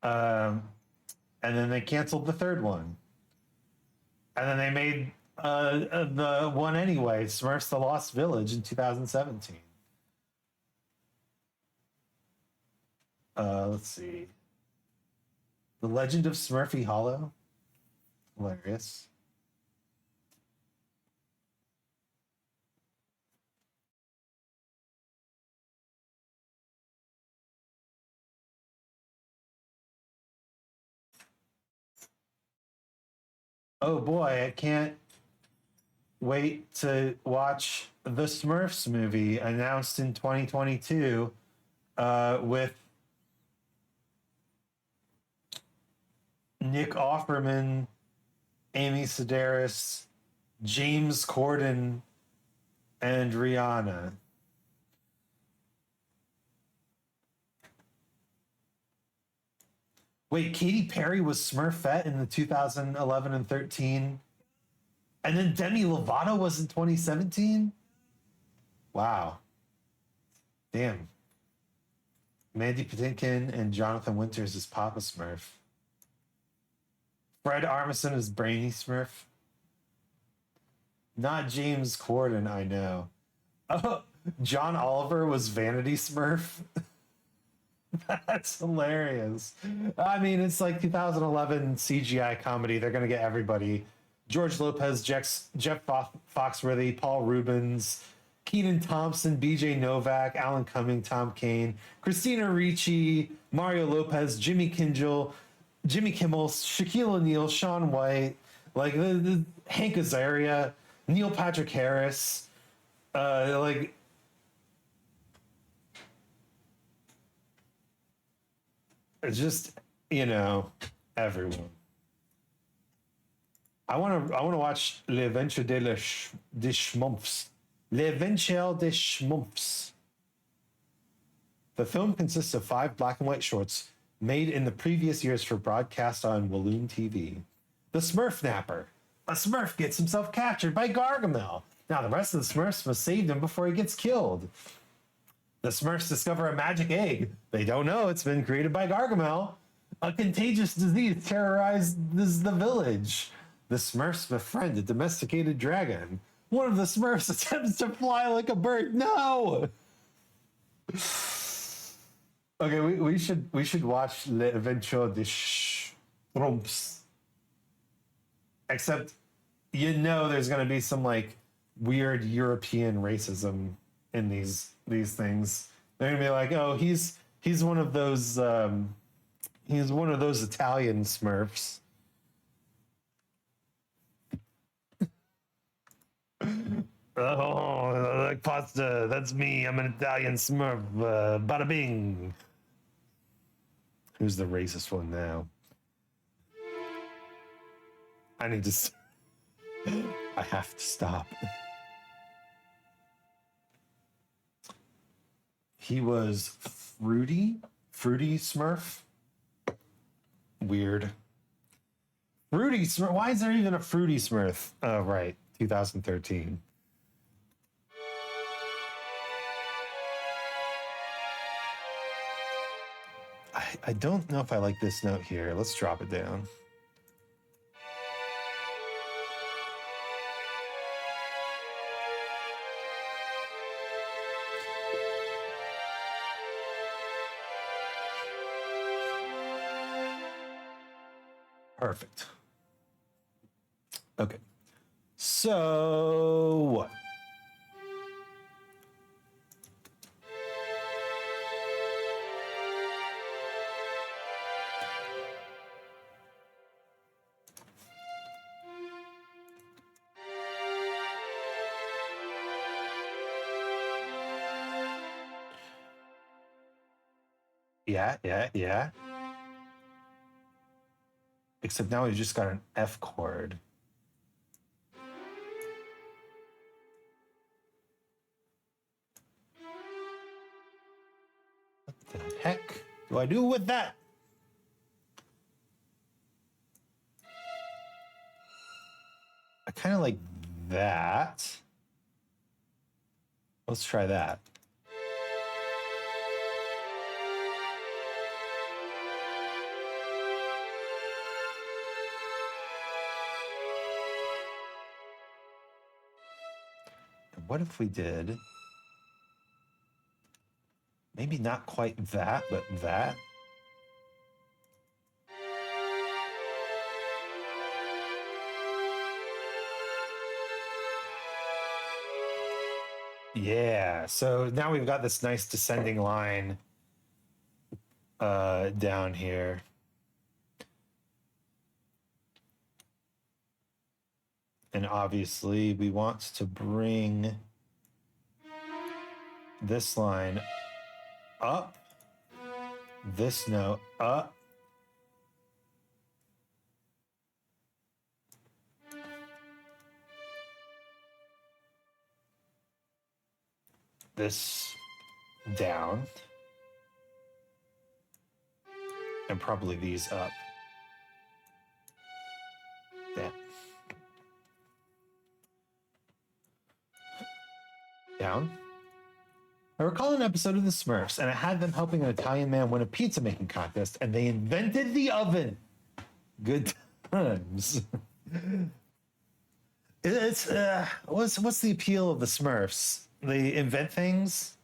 And then they canceled the third one. And then they made the one anyway, Smurfs The Lost Village in 2017. Let's see. The Legend of Smurfy Hollow. Hilarious. Oh boy, I can't wait to watch the Smurfs movie announced in 2022 with Nick Offerman, Amy Sedaris, James Corden, and Rihanna. Wait, Katy Perry was Smurfette in the 2011 and 13, and then Demi Lovato was in 2017? Wow. Damn. Mandy Patinkin and Jonathan Winters as Papa Smurf. Fred Armisen as Brainy Smurf. Not James Corden, I know. Oh, John Oliver was Vanity Smurf. That's hilarious. I mean, it's like 2011 CGI comedy. They're going to get everybody. George Lopez, Jeff Foxworthy, Paul Rubens, Kenan Thompson, BJ Novak, Alan Cumming, Tom Kane, Christina Ricci, Mario Lopez, Jimmy Kimmel, Shaquille O'Neal, Shaun White, like Hank Azaria, Neil Patrick Harris, like it's just, everyone. I want to watch L'Adventure des Schmumps. L'Adventure des Schmumps. The film consists of 5 black and white shorts made in the previous years for broadcast on Walloon TV. The Smurf Napper. A Smurf gets himself captured by Gargamel. Now the rest of the Smurfs must save him before he gets killed. The Smurfs discover a magic egg. They don't know it's been created by Gargamel. A contagious disease terrorizes the village. The Smurfs befriend a domesticated dragon. One of the Smurfs attempts to fly like a bird. No! Okay, we should watch L'Adventure des Schmumps. Except, there's going to be some like weird European racism in these things. They're going to be like, oh, he's one of those Italian Smurfs. Oh, like pasta. That's me. I'm an Italian Smurf. Bada bing. Who's the racist one now? I need to. I have to stop. He was Fruity Smurf. Weird. Fruity Smurf. Why is there even a Fruity Smurf? Oh, right. 2013. I don't know if I like this note here. Let's drop it down. Perfect. Okay. So what? Yeah. Except now we just got an F chord. What the heck do I do with that? I kind of like that. Let's try that. What if we did maybe not quite that, but that? Yeah, so now we've got this nice descending line down here. And obviously we want to bring this line up, this note up, this down, and probably these up. That. Down. I recall an episode of The Smurfs, and it had them helping an Italian man win a pizza making contest, and they invented the oven. Good times. It's what's the appeal of the Smurfs? They invent things.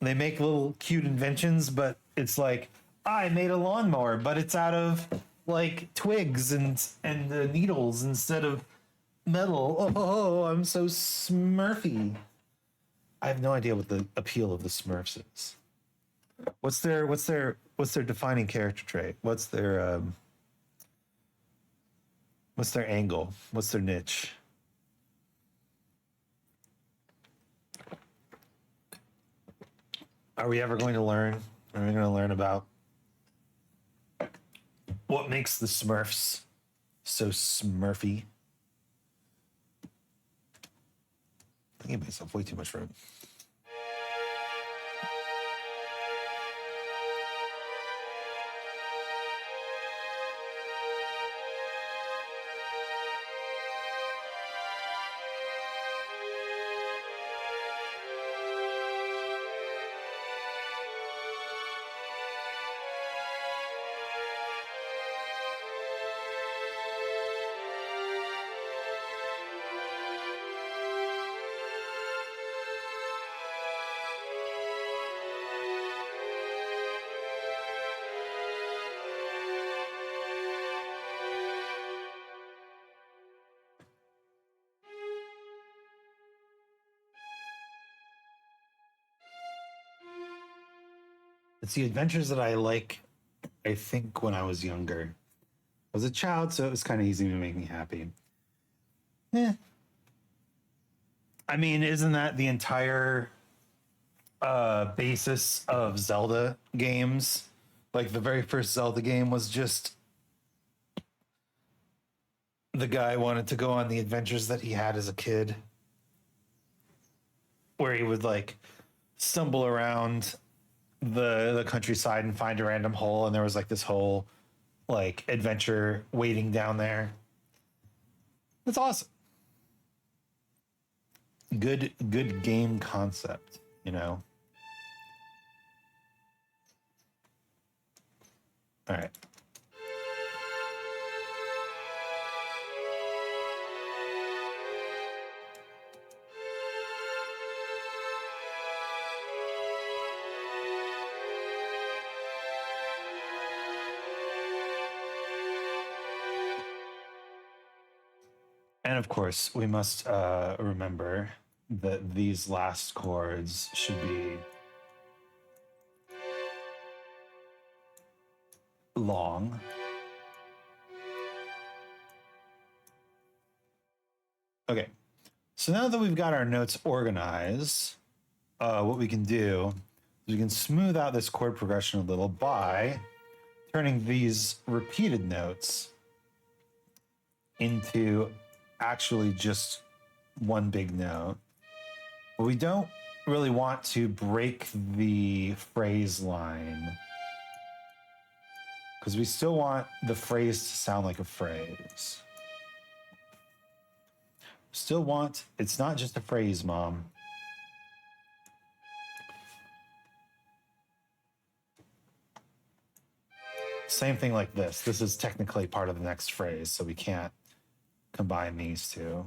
They make little cute inventions, but it's like I made a lawnmower, but it's out of like twigs and needles instead of metal. Oh, I'm so Smurfy. I have no idea what the appeal of the Smurfs is. What's their defining character trait? What's their angle? What's their niche? Are we ever going to learn? Are we going to learn about what makes the Smurfs So Smurfy. I gave myself way too much room. It's the adventures that I like, I think, when I was younger. I was a child, so it was kind of easy to make me happy. Yeah. I mean, isn't that the entire basis of Zelda games? Like the very first Zelda game was just the guy wanted to go on the adventures that he had as a kid, where he would like stumble around the countryside and find a random hole, and there was like this whole like adventure waiting down there. That's awesome. Good game concept, you know. All right. And of course, we must remember that these last chords should be long. Okay, so now that we've got our notes organized, what we can do is we can smooth out this chord progression a little by turning these repeated notes into actually just one big note. But we don't really want to break the phrase line because we still want the phrase to sound like a phrase. Still want, it's not just a phrase, Mom. Same thing like this. This is technically part of the next phrase, so we can't combine these two.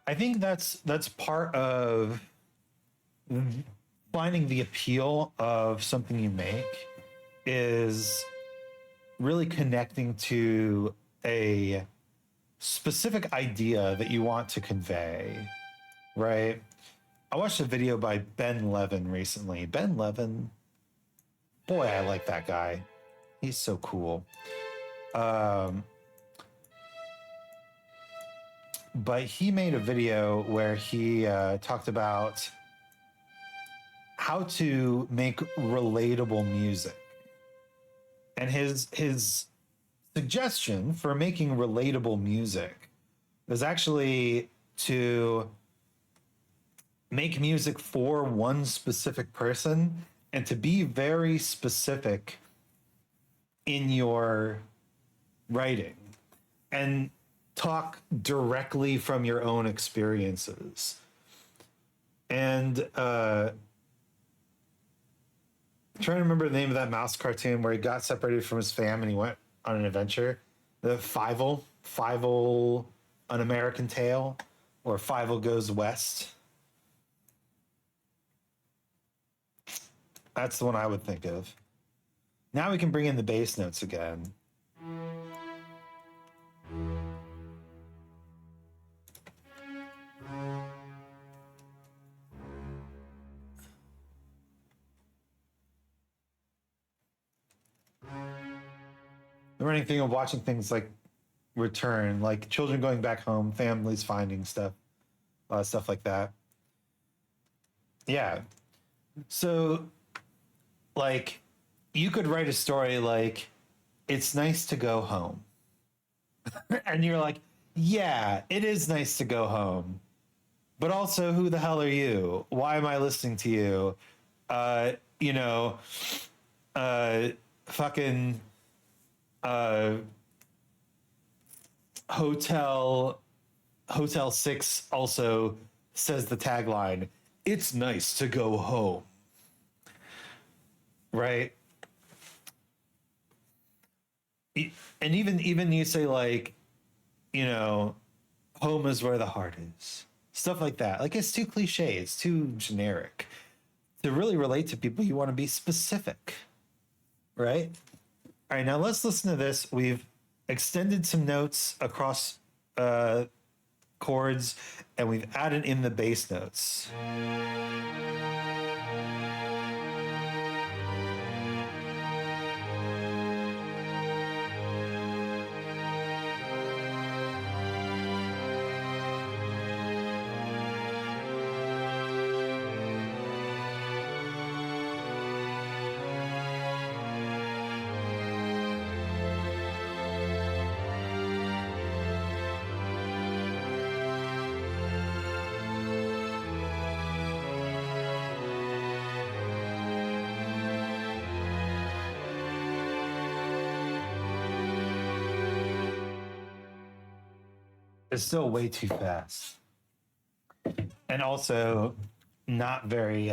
I think that's part of finding the appeal of something you make is really connecting to a specific idea that you want to convey, right? I watched a video by Ben Levin recently. Ben Levin, boy, I like that guy. He's so cool. But he made a video where he talked about how to make relatable music. And his suggestion for making relatable music is actually to make music for one specific person and to be very specific in your writing and talk directly from your own experiences. And trying to remember the name of that mouse cartoon where he got separated from his fam and he went on an adventure. The Fievel, An American Tale, or Fievel Goes West. That's the one I would think of. Now we can bring in the bass notes again. The running thing of watching things like Return, like children going back home, families finding stuff, stuff like that. Yeah. So, like, you could write a story like, it's nice to go home. And you're like, yeah, it is nice to go home. But also, who the hell are you? Why am I listening to you? You know, uh, fucking uh, Hotel 6 also says the tagline, it's nice to go home. Right? And even you say like, you know, home is where the heart is. Stuff like that. Like it's too cliche, it's too generic. To really relate to people, you want to be specific. Right? All right, now let's listen to this. We've extended some notes across chords and we've added in the bass notes. It's still way too fast. And also not very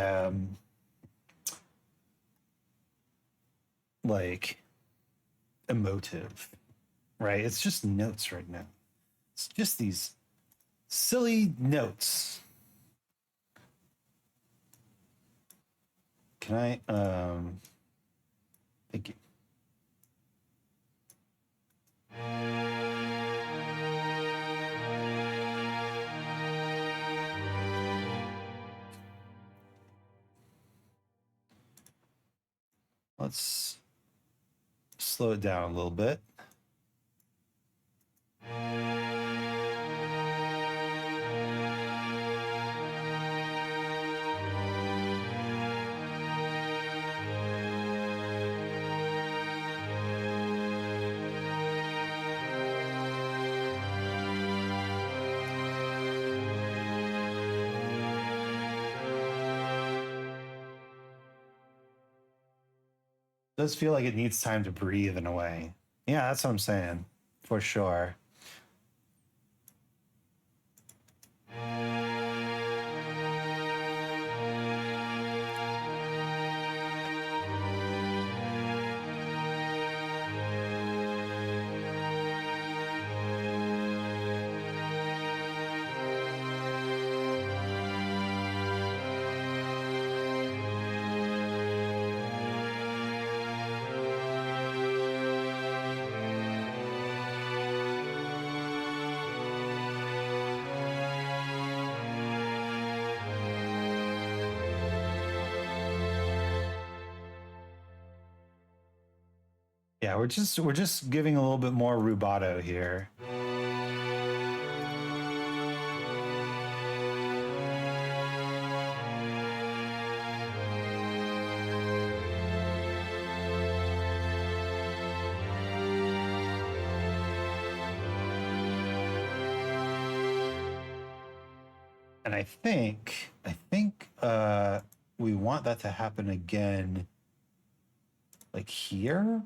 like emotive, right? It's just notes right now. It's just these silly notes. Can I thank you. Let's slow it down a little bit. It does feel like it needs time to breathe in a way. Yeah, that's what I'm saying. For sure. Yeah, we're just giving a little bit more rubato here. And I think we want that to happen again like here.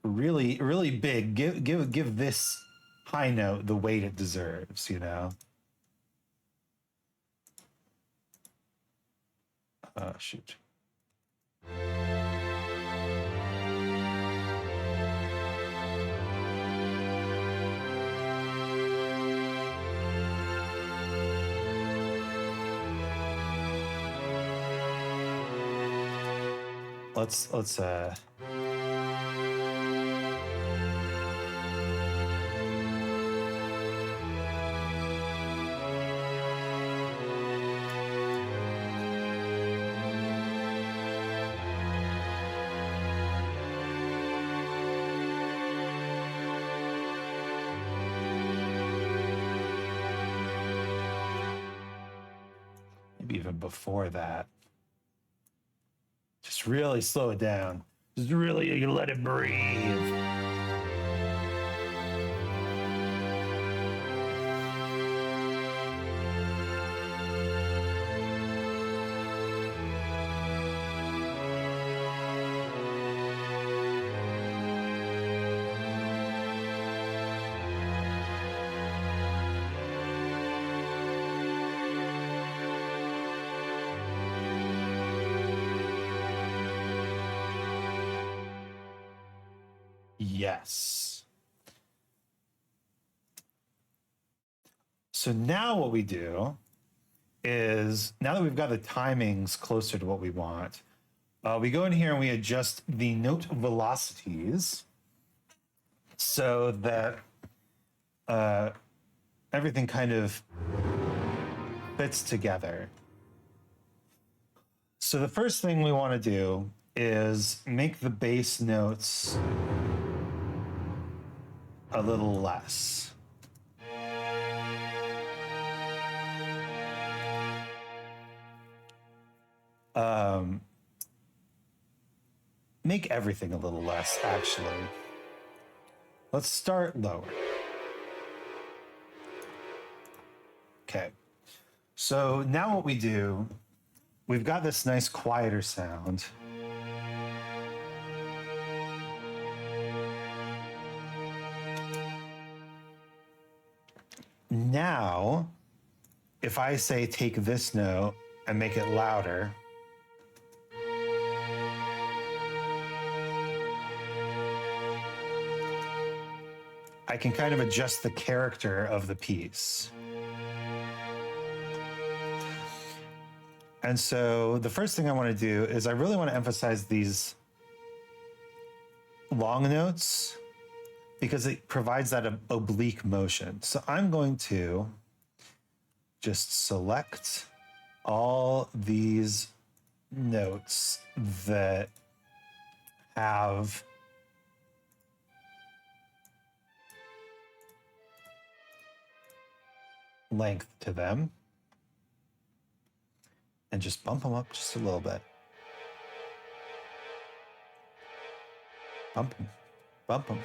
Really, really big. Give this high note the weight it deserves, you know. Shoot. Let's maybe even before that. Just Just really slow it down. Just really, you let it breathe. Yes. So now what we do is, now that we've got the timings closer to what we want, we go in here and we adjust the note velocities so that everything kind of fits together. So the first thing we want to do is make the bass notes a little less. Make everything a little less, actually. Let's start lower. Okay. So now what we do, we've got this nice quieter sound. Now, if I say take this note and make it louder, I can kind of adjust the character of the piece. And so the first thing I want to do is I really want to emphasize these long notes because it provides that oblique motion. So I'm going to just select all these notes that have length to them and just bump them up just a little bit. Bump them, bump them.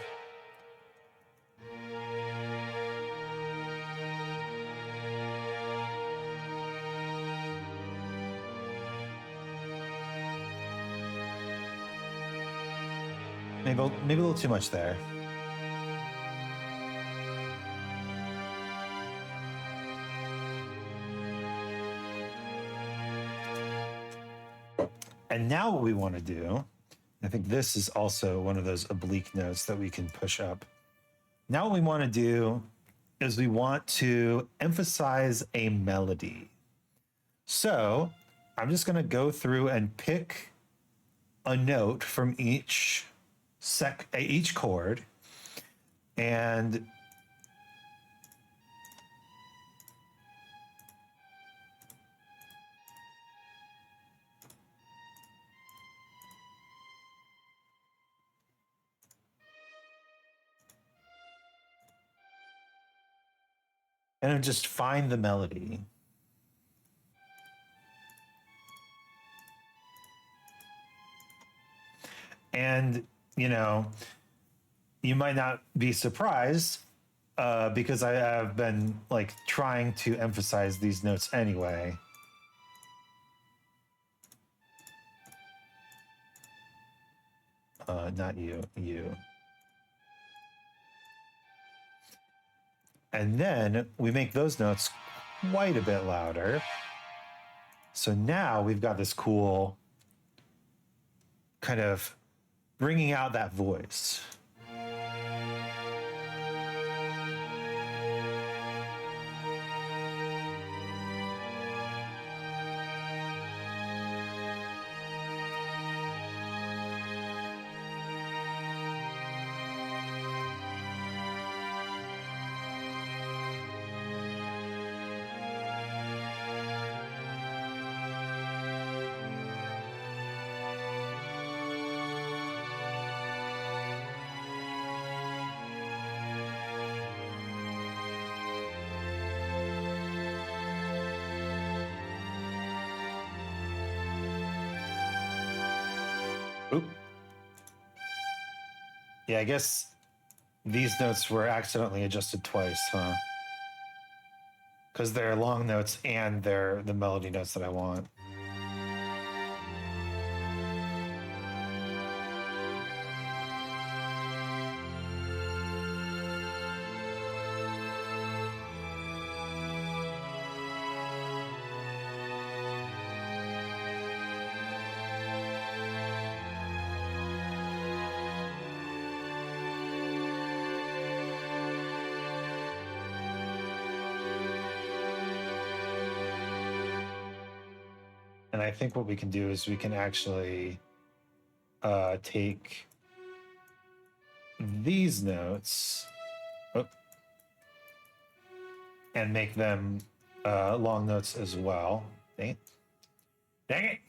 Maybe a little too much there. And now what we want to do, I think this is also one of those oblique notes that we can push up. Now what we want to do is we want to emphasize a melody. So I'm just going to go through and pick a note from each chord and just find the melody. And, you know, you might not be surprised because I have been like trying to emphasize these notes anyway. Not you, you. And then we make those notes quite a bit louder. So now we've got this cool kind of bringing out that voice. Oop. Yeah, I guess these notes were accidentally adjusted twice, huh? Because they're long notes and they're the melody notes that I want. And I think what we can do is we can actually take these notes and make them long notes as well. Dang it. Dang it.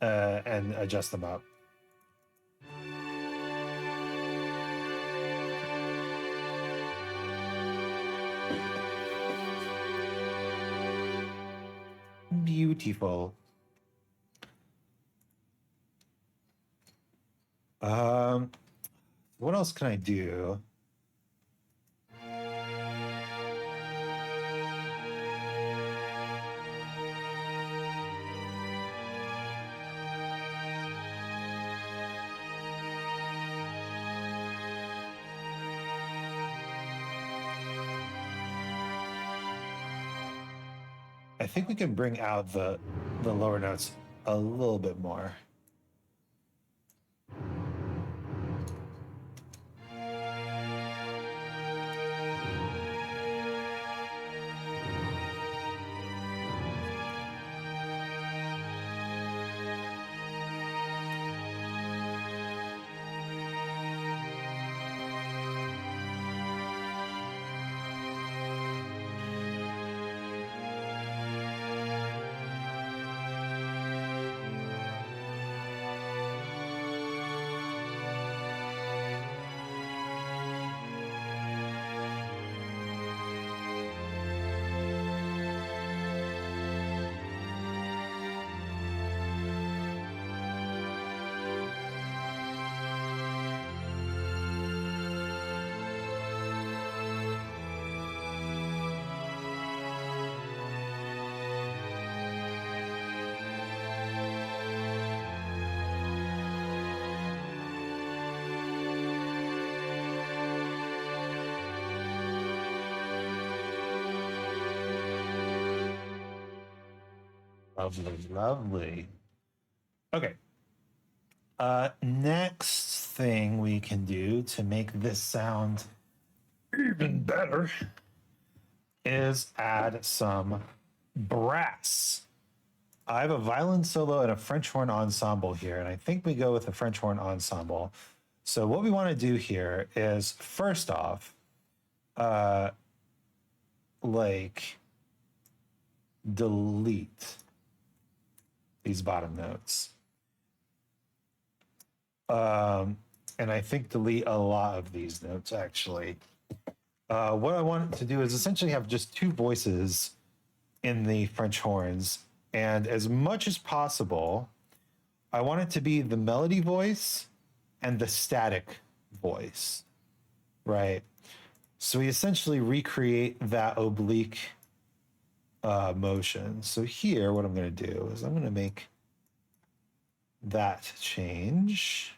And adjust them up. Beautiful. What else can I do? I think we can bring out the lower notes a little bit more. Lovely, lovely. Okay. Next thing we can do to make this sound even better is add some brass. I have a violin solo and a French horn ensemble here, and I think we go with a French horn ensemble. So what we want to do here is first off, like delete these bottom notes. And I think delete a lot of these notes actually. What I want to do is essentially have just two voices in the French horns, and as much as possible, I want it to be the melody voice and the static voice, right? So we essentially recreate that oblique motion. So here, what I'm going to do is I'm going to make that change.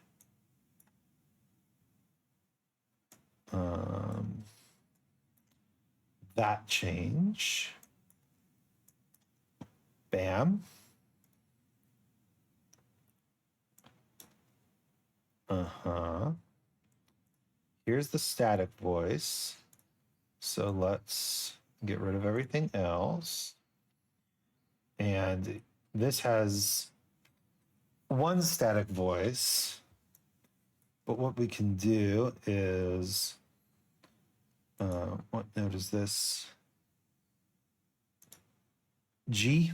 That change. Bam. Here's the static voice. So let's get rid of everything else. And this has one static voice. But what we can do is, what note is this? G.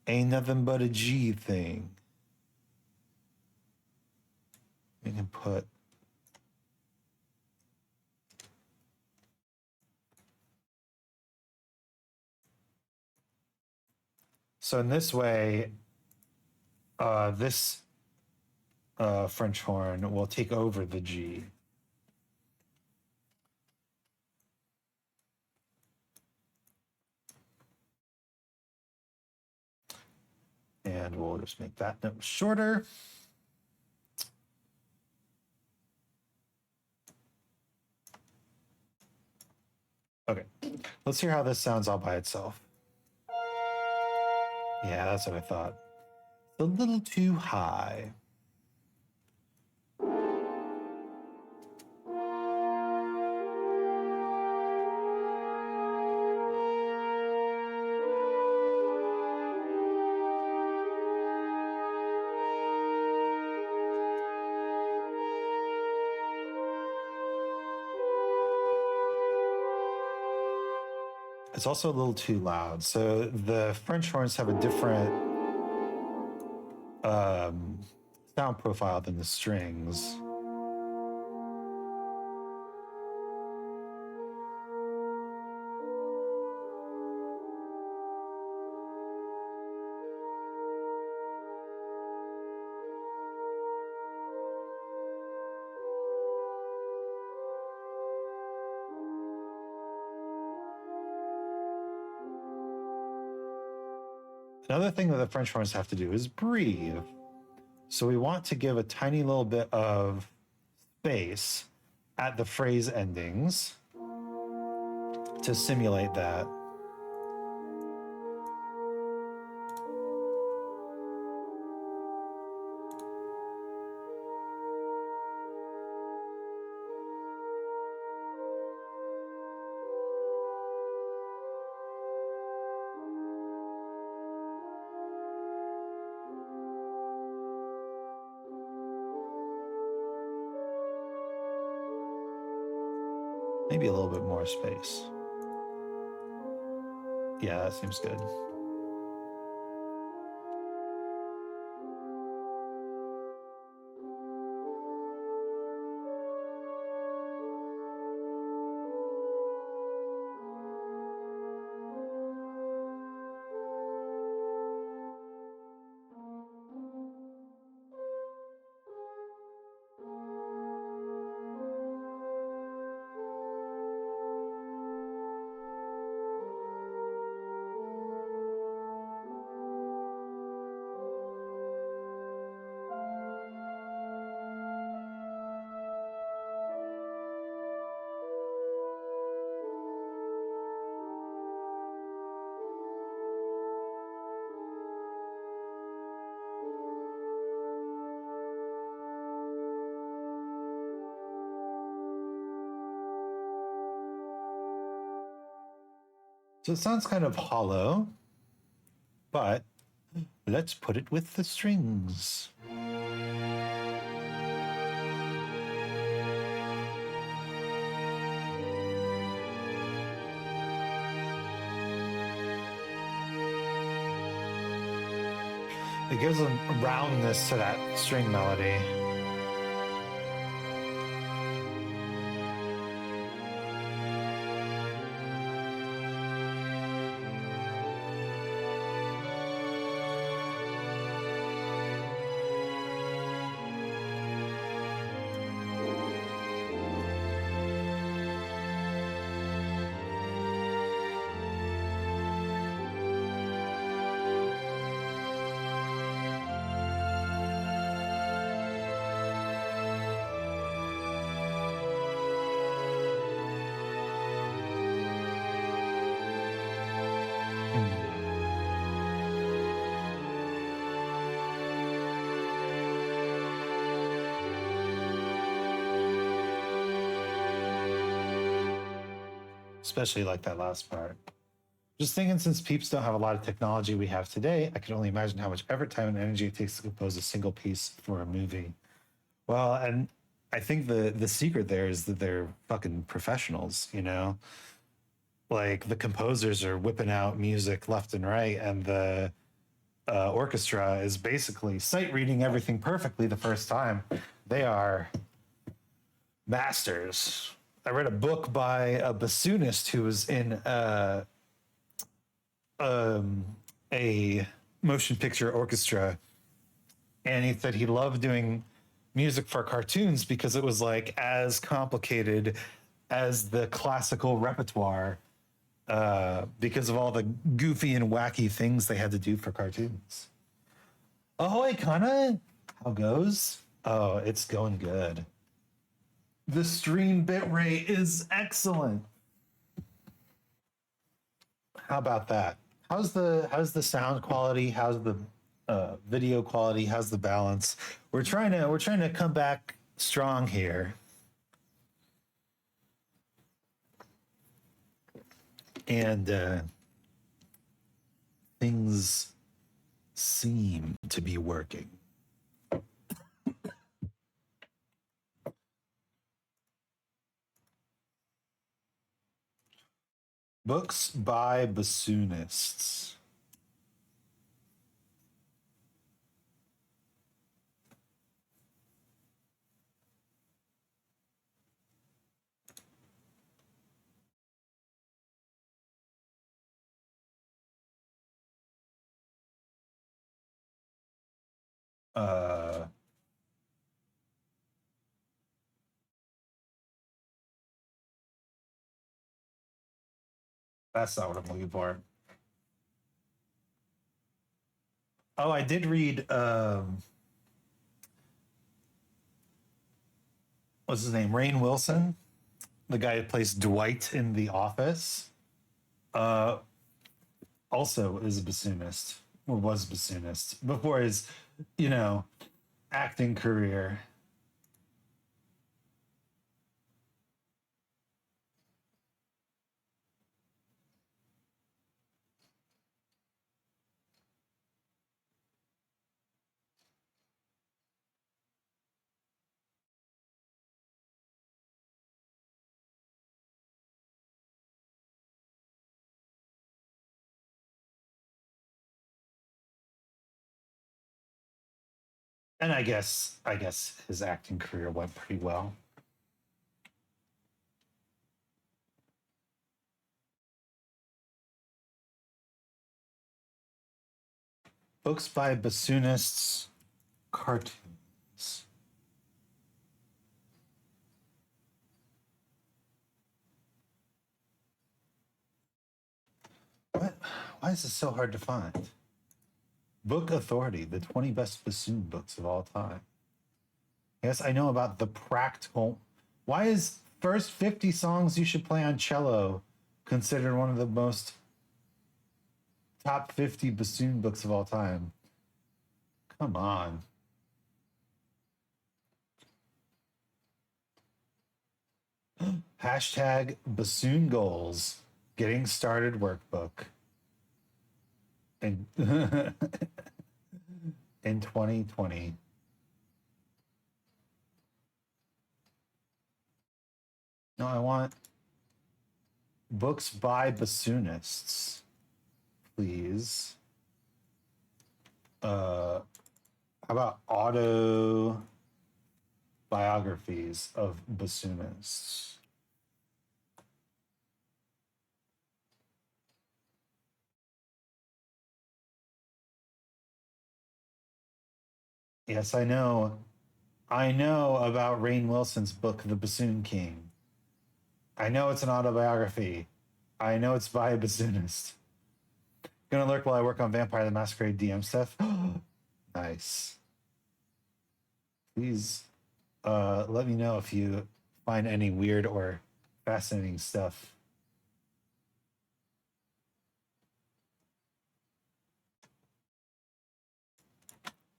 Ain't nothing but a G thing. We can put so in this way, this French horn will take over the G. And we'll just make that note shorter. Okay, let's hear how this sounds all by itself. Yeah, that's what I thought. A little too high. It's also a little too loud. So the French horns have a different sound profile than the strings. Another thing that the French horns have to do is breathe. So we want to give a tiny little bit of space at the phrase endings to simulate that. Maybe a little bit more space. Yeah, that seems good. So it sounds kind of hollow, but let's put it with the strings. It gives a roundness to that string melody. Especially like that last part. Just thinking, since peeps don't have a lot of technology we have today, I can only imagine how much effort, time, and energy it takes to compose a single piece for a movie. Well, and I think the secret there is that they're fucking professionals, you know? Like the composers are whipping out music left and right, and the orchestra is basically sight reading everything perfectly the first time. They are masters. I read a book by a bassoonist who was in a motion picture orchestra, And he said he loved doing music for cartoons because it was like as complicated as the classical repertoire because of all the goofy and wacky things they had to do for cartoons. Ahoy, Kana! How goes? Oh, it's going good. The stream bitrate is excellent. How about that? How's the sound quality? How's the video quality? How's the balance? We're trying to come back strong here, and things seem to be working. Books by bassoonists. Uh, that's not what I'm looking for. Oh, I did read. What's his name? Rainn Wilson, the guy who plays Dwight in The Office. Uh, also is a bassoonist, or was a bassoonist before his, you know, acting career. And I guess his acting career went pretty well. Books by bassoonists, cartoons. What? Why is this so hard to find? Book Authority, the 20 best bassoon books of all time. Yes, I know about the practical. Why is first 50 songs you should play on cello considered one of the most top 50 bassoon books of all time? Come on. Hashtag bassoon goals. Getting started workbook. In, in 2020. No, I want books by bassoonists, please. How about autobiographies of bassoonists? Yes, I know. I know about Rainn Wilson's book, The Bassoon King. I know it's an autobiography. I know it's by a bassoonist. Gonna lurk while I work on Vampire the Masquerade DM stuff. Nice. Please let me know if you find any weird or fascinating stuff.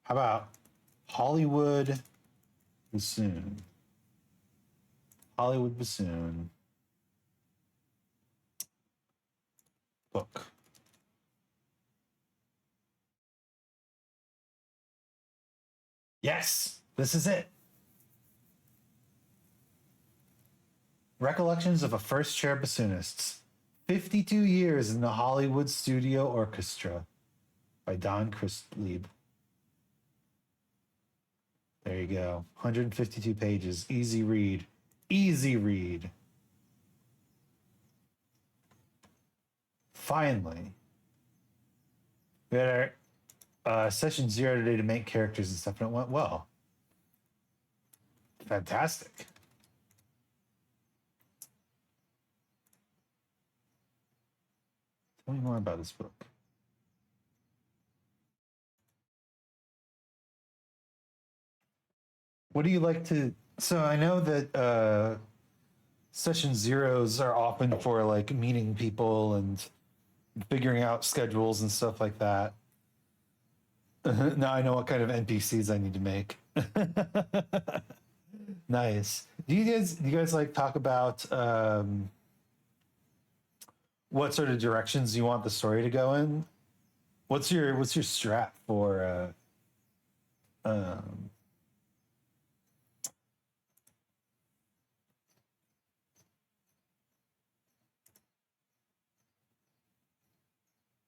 How about Hollywood bassoon? Hollywood bassoon book. Yes, this is it. Recollections of a First Chair Bassoonist. 52 Years in the Hollywood Studio Orchestra by Don Christlieb. There you go. 152 pages. Easy read. Easy read. Finally. We had Session 0 today to make characters and stuff, and it went well. Fantastic. Tell me more about this book. What do you like to... So I know that session zeros are often for like meeting people and figuring out schedules and stuff like that. Now I know what kind of NPCs I need to make. Nice. Do you guys like talk about what sort of directions you want the story to go in? What's your strat for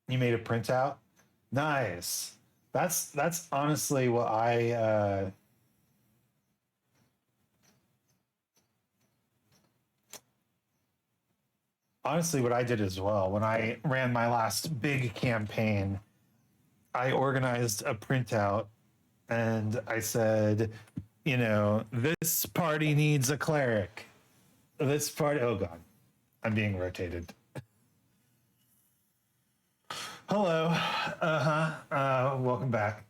you made a printout? Nice. That's honestly what I honestly what I did as well. When I ran my last big campaign, I organized a printout and I said, you know, this party needs a cleric. This party, oh God, I'm being rotated. Hello. Welcome back.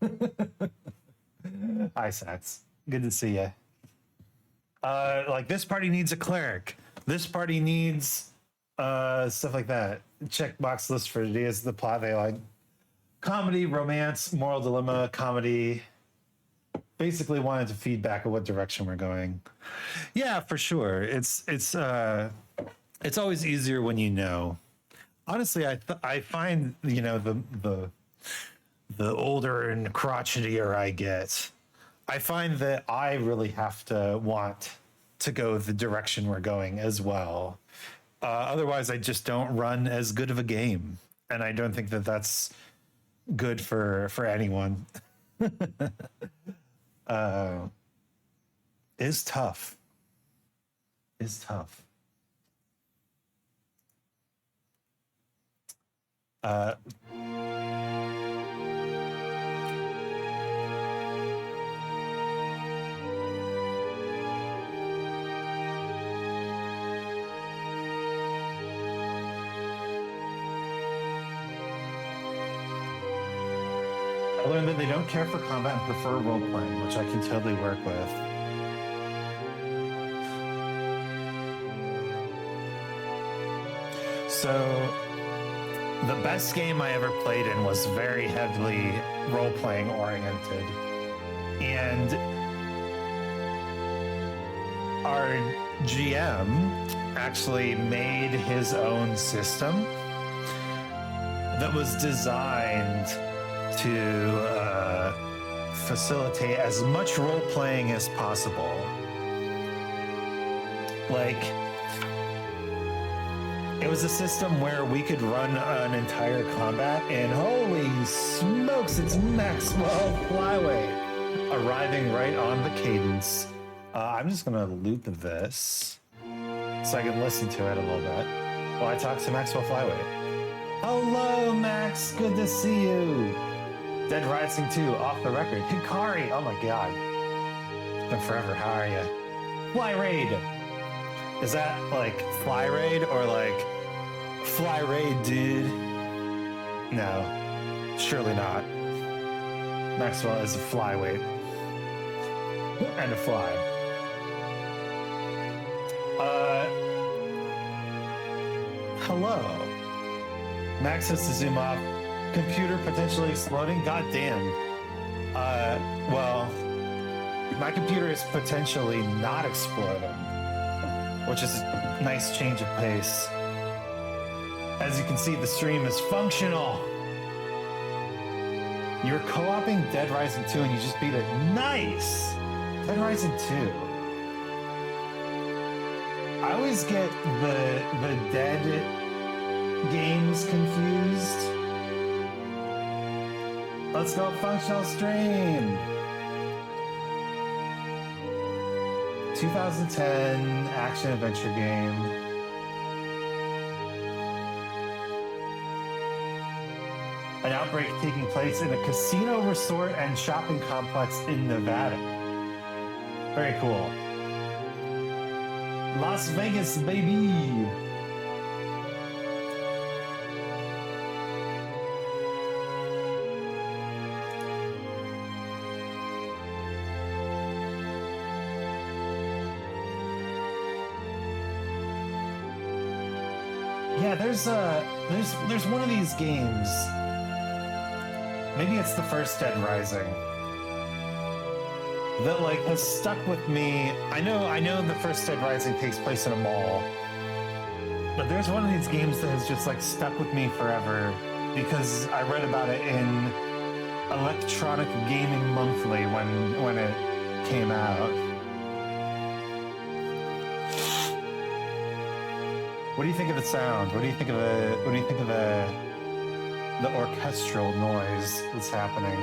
Hi, Sats. Good to see you. Like this party needs a cleric. This party needs stuff like that. Checkbox list for ideas. The plot they like: comedy, romance, moral dilemma, comedy. Basically, wanted to feedback of what direction we're going. Yeah, for sure. It's always easier when you know. Honestly, I find, you know, the older and crotchetier I get, I find that I really have to want to go the direction we're going as well. Otherwise, I just don't run as good of a game, and I don't think that that's good for anyone. Is tough. Is tough. I learned that they don't care for combat and prefer role playing, which I can totally work with. So, the best game I ever played in was very heavily role playing oriented. And our GM actually made his own system that was designed to facilitate as much role playing as possible. Like, it was a system where we could run an entire combat, and holy smokes, it's Maxwell Flyway arriving right on the cadence. I'm just gonna loop this so I can listen to it a little bit while I talk to Maxwell Flyway. Hello, Max. Good to see you. Dead Rising 2, off the record. Hikari, oh my God. It's been forever. How are you? Fly Raid. Is that like Fly Raid or like Fly Raid, dude? No, surely not. Maxwell is a flyweight and a fly. Hello. Max has to zoom off. Computer potentially exploding? God damn. Well, my computer is potentially not exploding, which is a nice change of pace. As you can see, the stream is functional. You're co-oping Dead Rising 2 and you just beat it. Nice! Dead Rising 2. I always get the Dead games confused. Let's go functional stream. 2010 action adventure game. An outbreak taking place in a casino, resort, and shopping complex in Nevada. Very cool. Las Vegas, baby. Yeah, there's one of these games. Maybe it's the first Dead Rising that like has stuck with me. I know the first Dead Rising takes place in a mall, but there's one of these games that has just like stuck with me forever because I read about it in Electronic Gaming Monthly when it came out. What do you think of the sound? What do you think of the orchestral noise that's happening?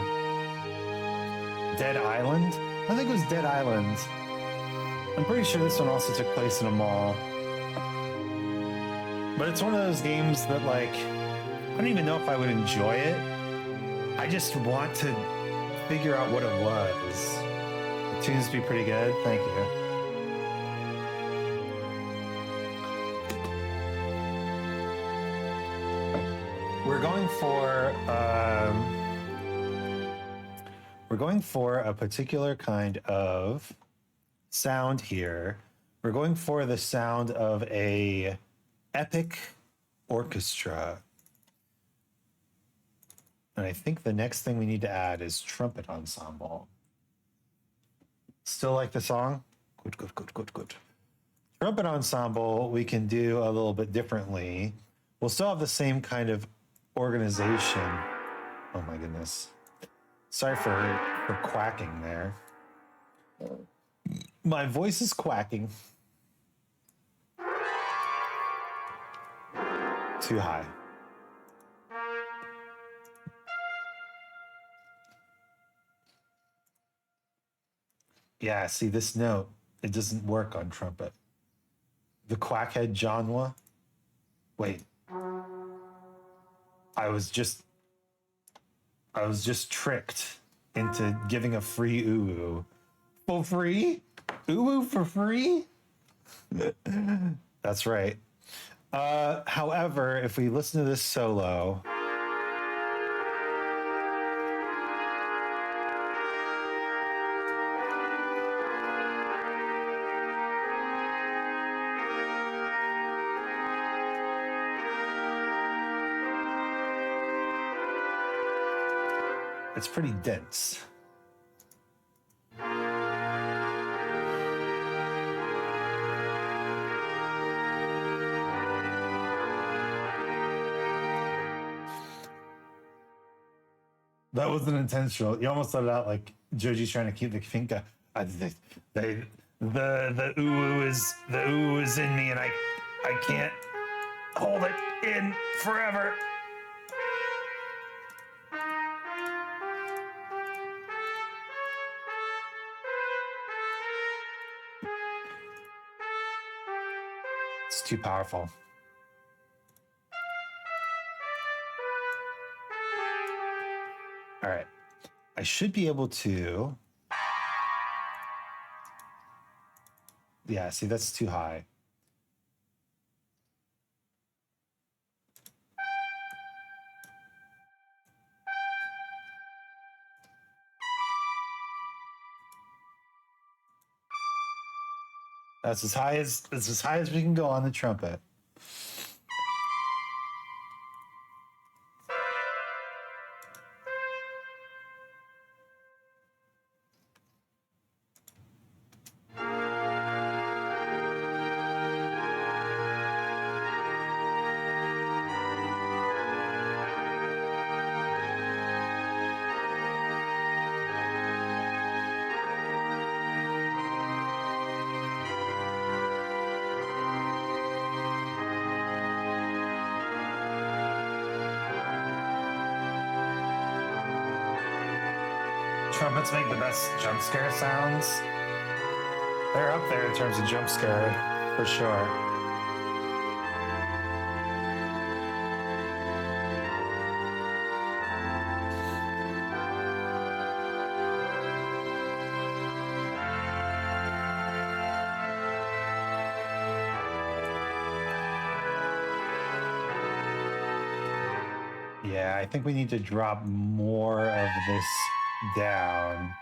Dead Island? I think it was Dead Island. I'm pretty sure this one also took place in a mall. But it's one of those games that like I don't even know if I would enjoy it. I just want to figure out what it was. It seems to be pretty good. Thank you. We're going for a particular kind of sound here. We're going for the sound of a epic orchestra. And I think the next thing we need to add is trumpet ensemble. Still like the song? Good, good, good, good, good. Trumpet ensemble we can do a little bit differently. We'll still have the same kind of organization. Oh my goodness. Sorry for quacking there. My voice is quacking. Too high. Yeah, see this note, it doesn't work on trumpet. The quackhead genre. Wait. I was just tricked into giving a free oo-oo. For free? Oo-oo for free? That's right. However, if we listen to this solo, it's pretty dense. That wasn't intentional. You almost let it out like Joji's trying to keep the finca. The ooh is in me, and I can't hold it in forever. It's too powerful. All right. I should be able to. Yeah, see, that's too high. That's as high as we can go on the trumpet. Trumpets make the best jump scare sounds. They're up there in terms of jump scare, for sure. Yeah, I think we need to drop more of this down.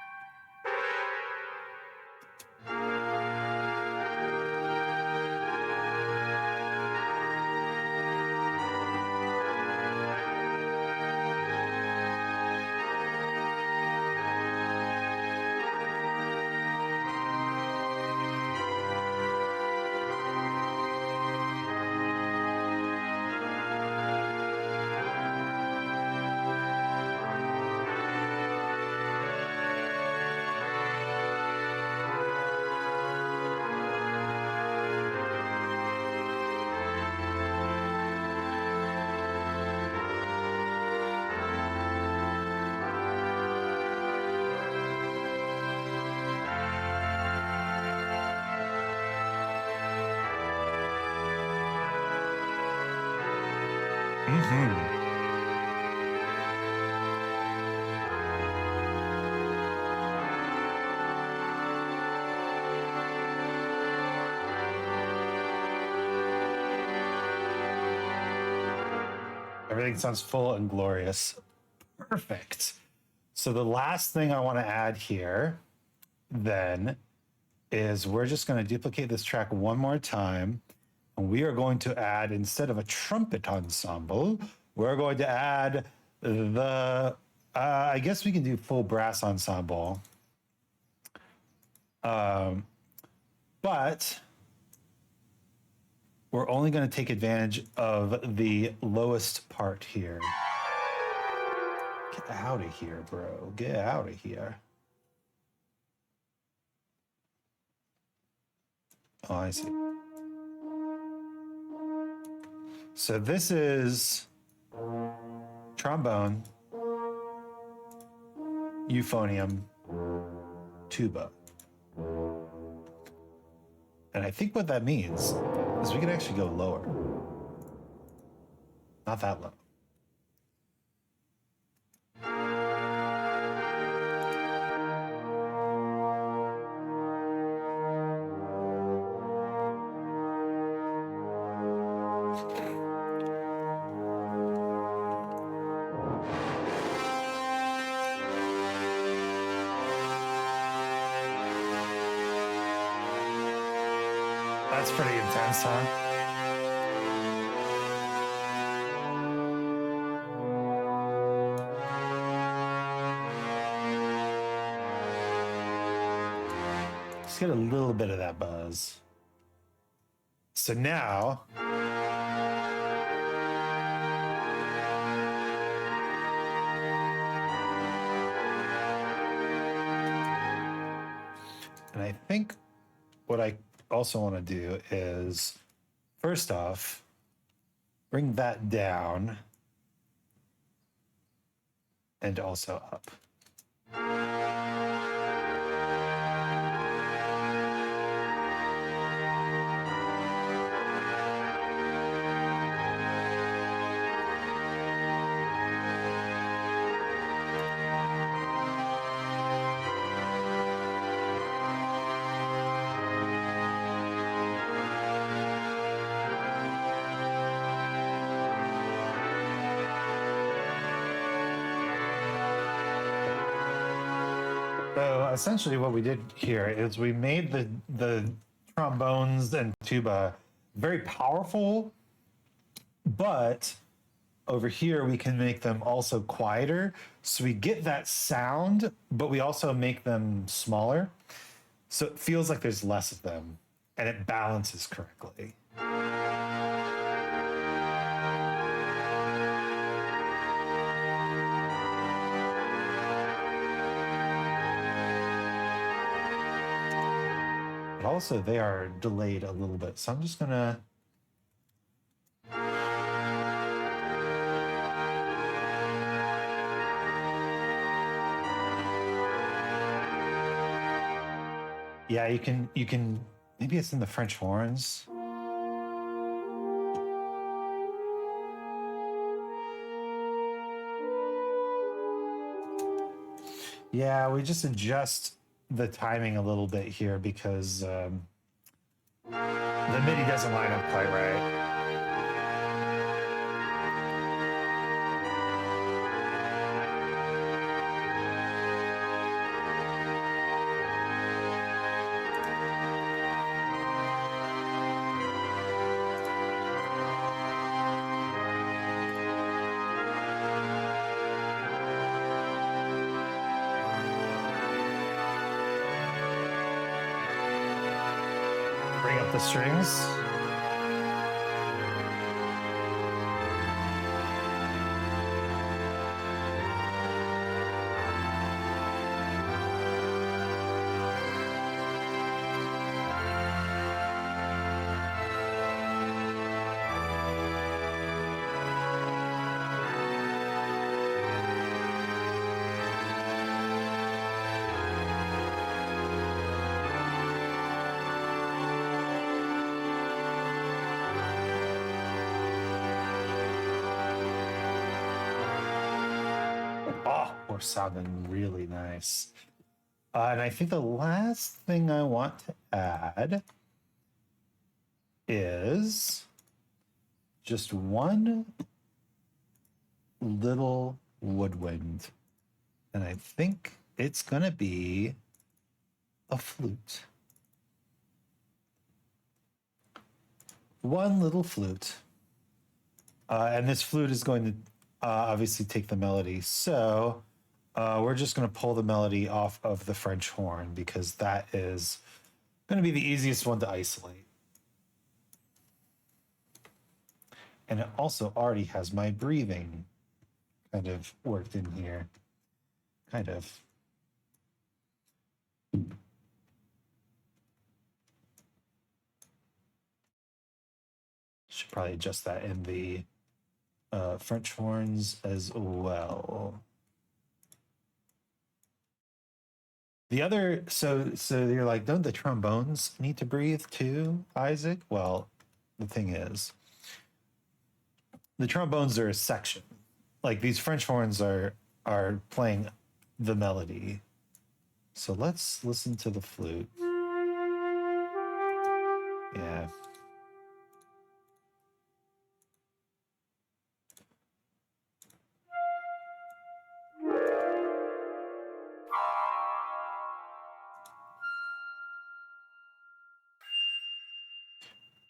Mm-hmm. Everything sounds full and glorious. Perfect. So the last thing I want to add here then is we're just going to duplicate this track one more time. And we are going to add, instead of a trumpet ensemble, we're going to add the, I guess we can do full brass ensemble. But we're only going to take advantage of the lowest part here. Get out of here, bro. Get out of here. Oh, I see. So this is trombone, euphonium, tuba. And I think what that means is we can actually go lower. Not that low. That's pretty intense, huh? Just get a little bit of that buzz. So now, and I think what I also want to do is, first off, bring that down and also up. So essentially what we did here is we made the trombones and tuba very powerful, but over here we can make them also quieter. So we get that sound, but we also make them smaller. So it feels like there's less of them and it balances correctly. But also they are delayed a little bit. So I'm just gonna yeah, you can maybe it's in the French horns. Yeah, we just adjust the timing a little bit here because the MIDI doesn't line up quite right. the strings. Oh, we're sounding really nice. And I think the last thing I want to add is just one little woodwind. And I think it's going to be a flute. One little flute. And this flute is going to obviously take the melody. So we're just going to pull the melody off of the French horn because that is going to be the easiest one to isolate. And it also already has my breathing kind of worked in here. Kind of. Should probably adjust that in the French horns as well. The other, so you're like, don't the trombones need to breathe too, Isaac? Well, the thing is, the trombones are a section. Like these French horns are playing the melody. So let's listen to the flute. Yeah.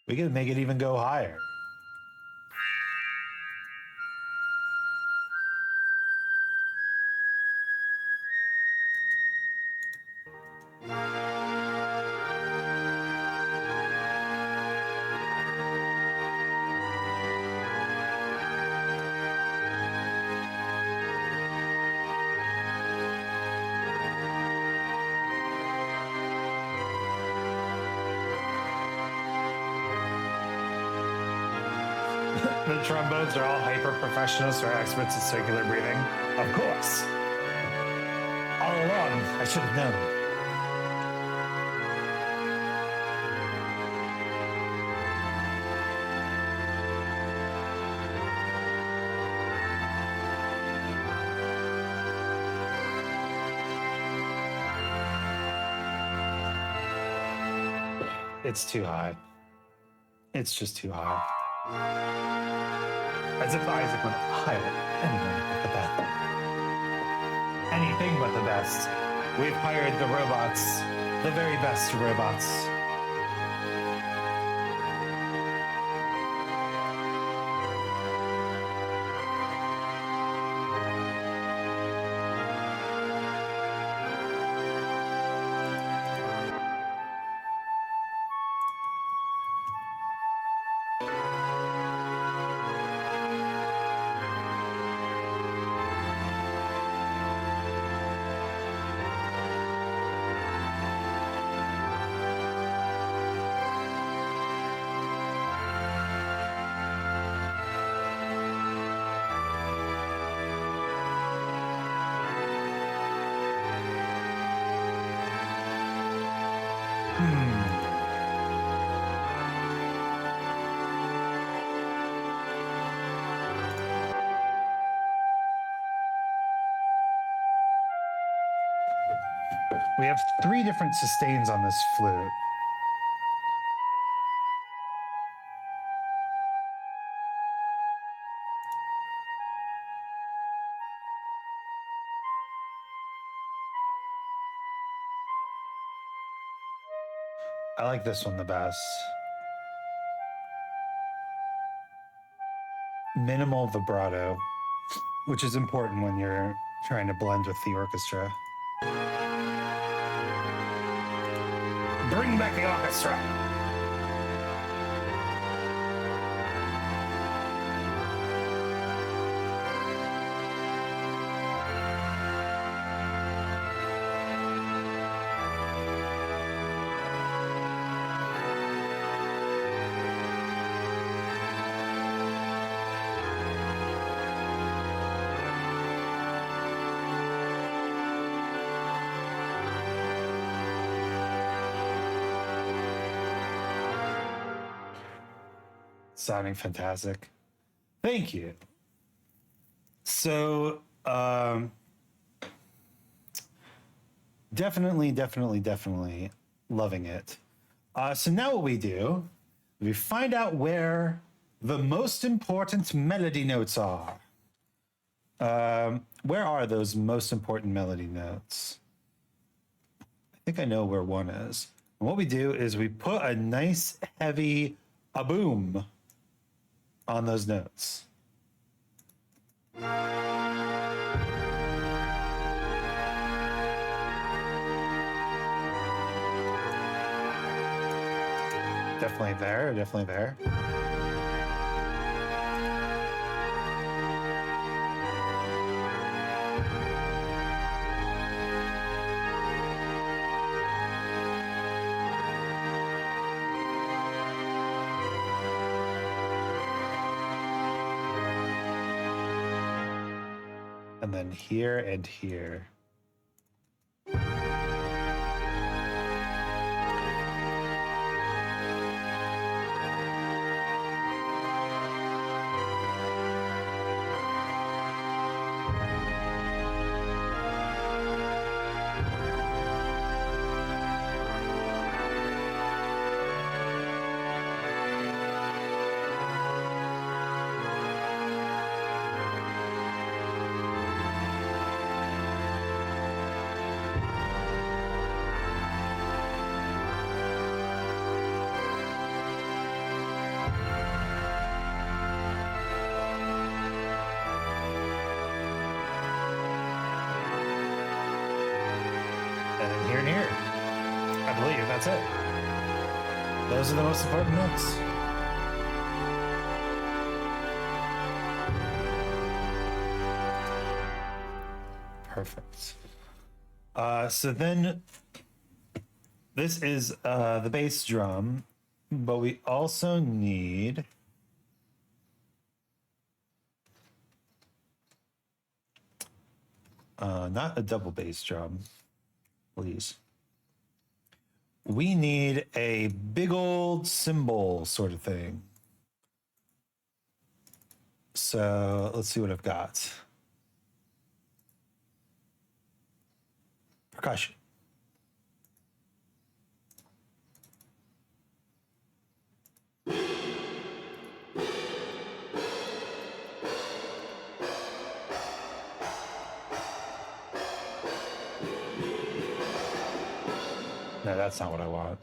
We can make it even go higher. The trombones are all hyper professionals who are experts in circular breathing. Of course. All along, I should have known. It's too high. It's just too high. As if Isaac would hire anyone but the best. Anything but the best. We've hired the robots, the very best robots. We have 3 different sustains on this flute. I like this one the best. Minimal vibrato, which is important when you're trying to blend with the orchestra. Bring back the orchestra. Sounding fantastic. Thank you. So, definitely loving it. So now what we do, we find out where the most important melody notes are. Where are those most important melody notes? I think I know where one is. And what we do is we put a nice heavy a boom on those notes. Definitely there, definitely there. And then here and here. And then here and here. I believe that's it. Those are the most important notes. Perfect. So then this is the bass drum, but we also need not a double bass drum, please. We need a big old cymbal sort of thing. So let's see what I've got. Percussion. No, that's not what I want.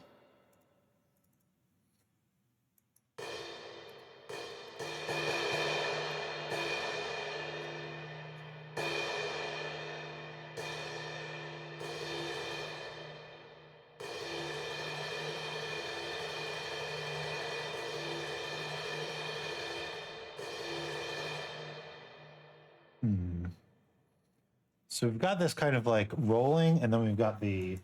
So we've got this kind of like rolling, and then we've got the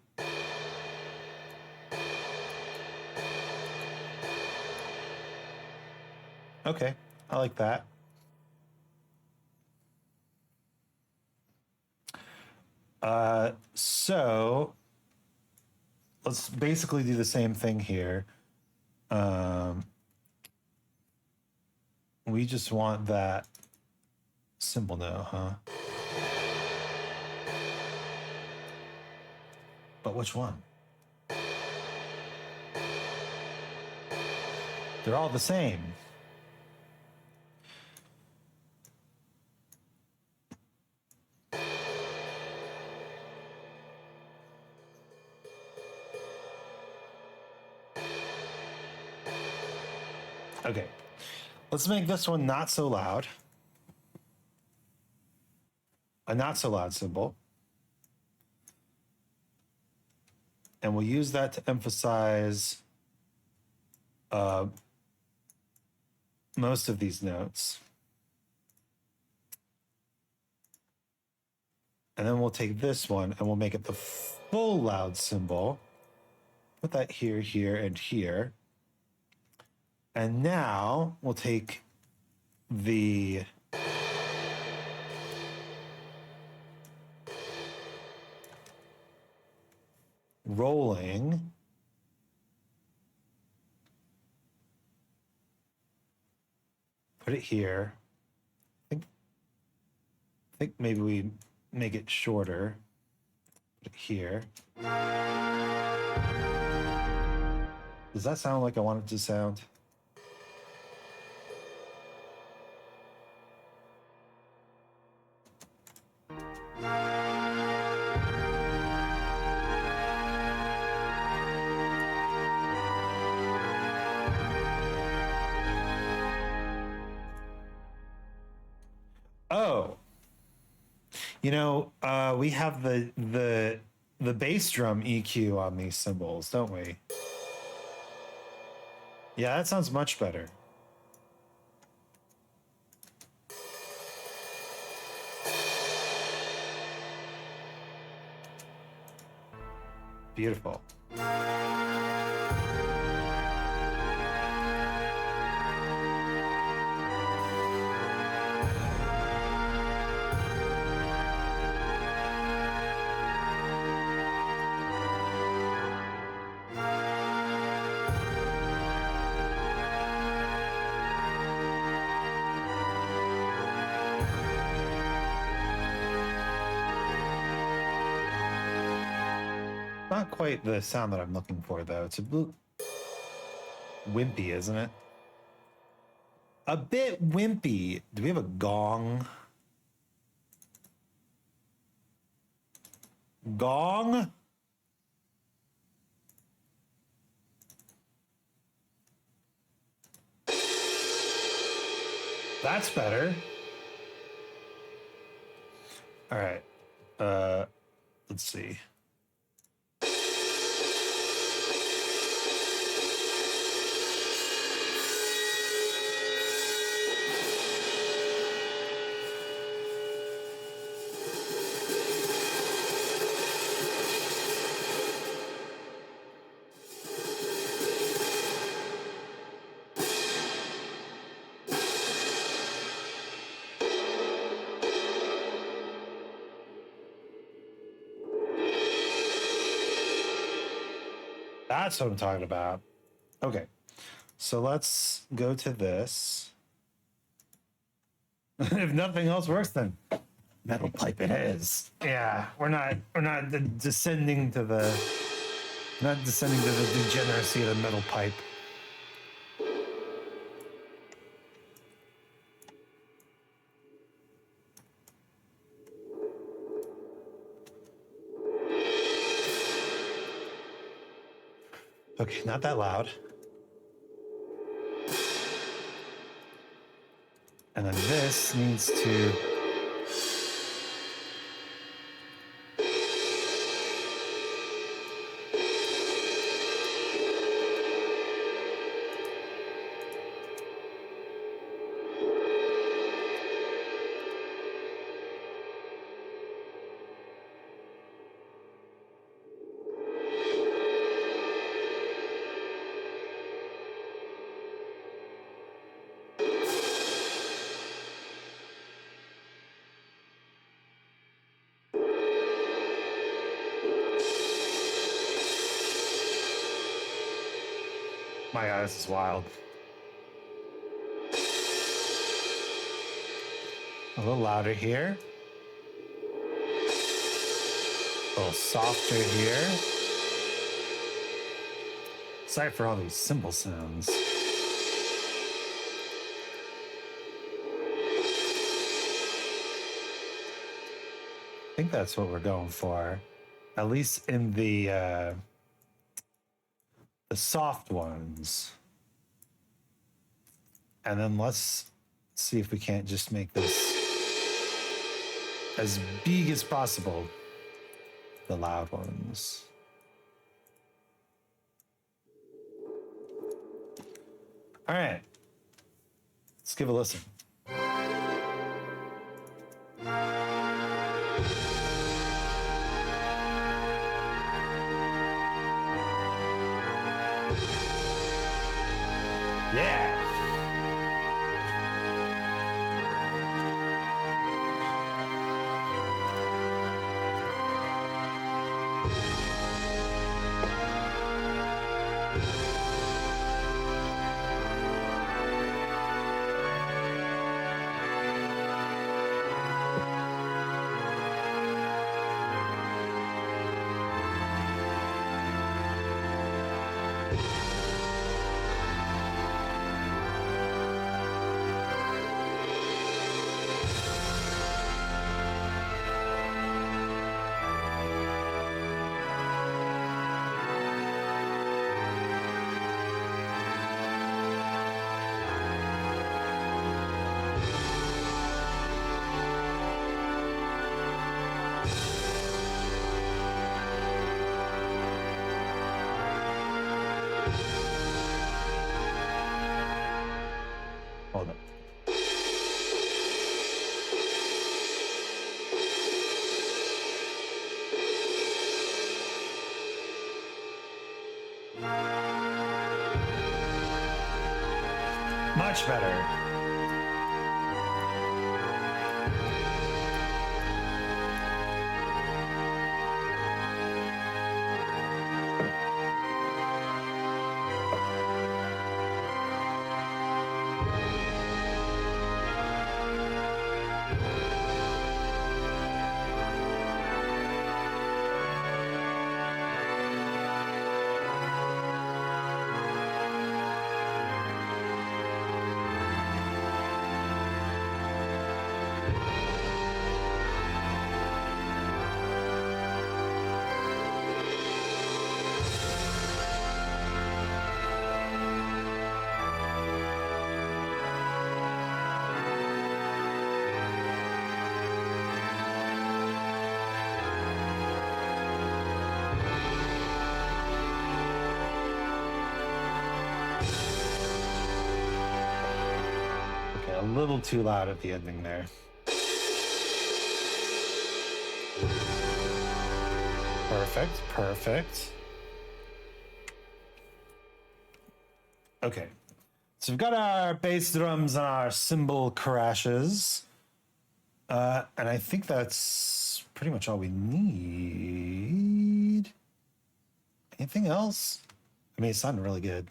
okay, I like that. So let's basically do the same thing here. We just want that cymbal note, huh? But which one? They're all the same. Okay, let's make this one not so loud. A not so loud cymbal. And we'll use that to emphasize most of these notes. And then we'll take this one and we'll make it the full loud cymbal. Put that here, here, and here. And now we'll take the rolling Put it here. I think maybe we make it shorter. Put it here. Does that sound like I want it to sound? Oh, we have the bass drum EQ on these cymbals, don't we? Yeah, that sounds much better. Beautiful. Not quite the sound that I'm looking for, though. It's a wimpy, isn't it? A bit wimpy. Do we have a gong? Gong? That's better. All right. Let's see. That's what I'm talking about. Okay, so let's go to this. If nothing else works, then metal pipe it is. Yeah, we're not descending to the degeneracy of the metal pipe. Okay, not that loud. And then this needs to... My God, this is wild. A little louder here. A little softer here. Sorry for all these cymbal sounds. I think that's what we're going for. At least in the soft ones. And then let's see if we can't just make this as big as possible. The loud ones. All right. Let's give a listen. Yeah. Much better. Okay, a little too loud at the ending there. Perfect, perfect. Okay, so we've got our bass drums and our cymbal crashes. And I think that's pretty much all we need. Anything else? I mean, it sounded really good.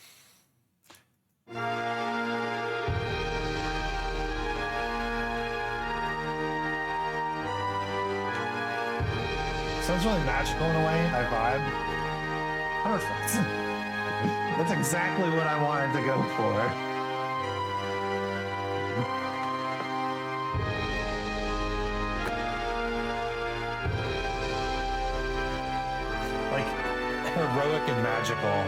Sounds really magical in a way. I vibe. Perfect. That's exactly what I wanted to go for. Like heroic and magical.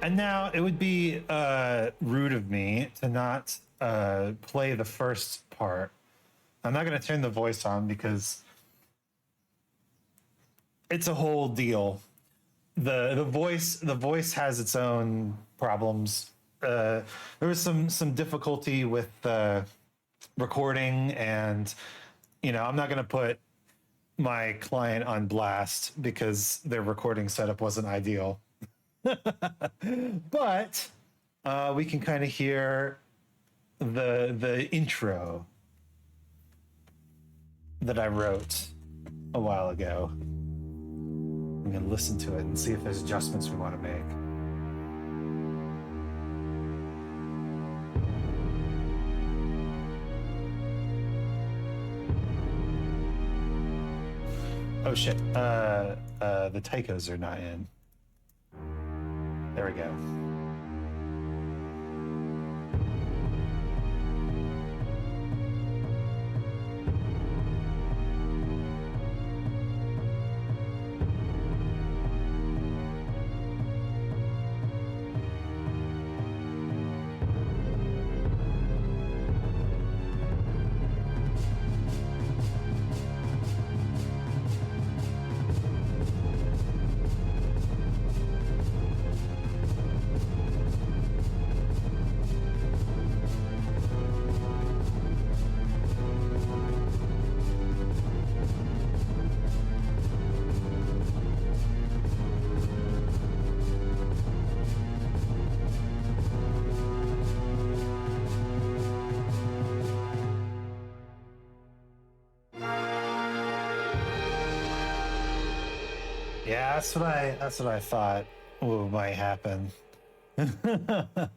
And now it would be rude of me to not play the first part. I'm not going to turn the voice on because it's a whole deal. The voice has its own problems. There was some difficulty with recording, and I'm not going to put my client on blast because their recording setup wasn't ideal. But we can kind of hear the intro that I wrote a while ago. I'm going to listen to it and see if there's adjustments we want to make. Oh shit, the taikos are not in. There we go. Yeah, that's what I thought might happen. The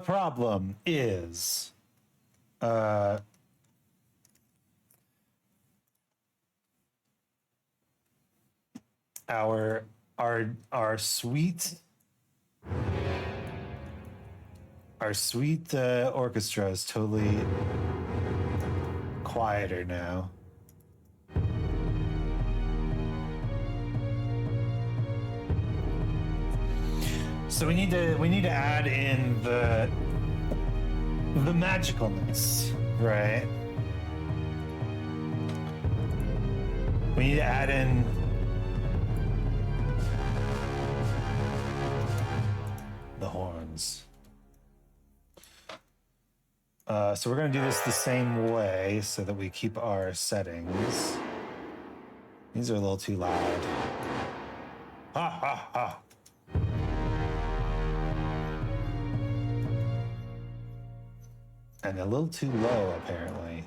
problem is our sweet Our sweet orchestra is totally quieter now. So we need to add in the magicalness, right? We need to add in the horns. So we're going to do this the same way so that we keep our settings. These are a little too loud. Ha ha ha. And a little too low, apparently.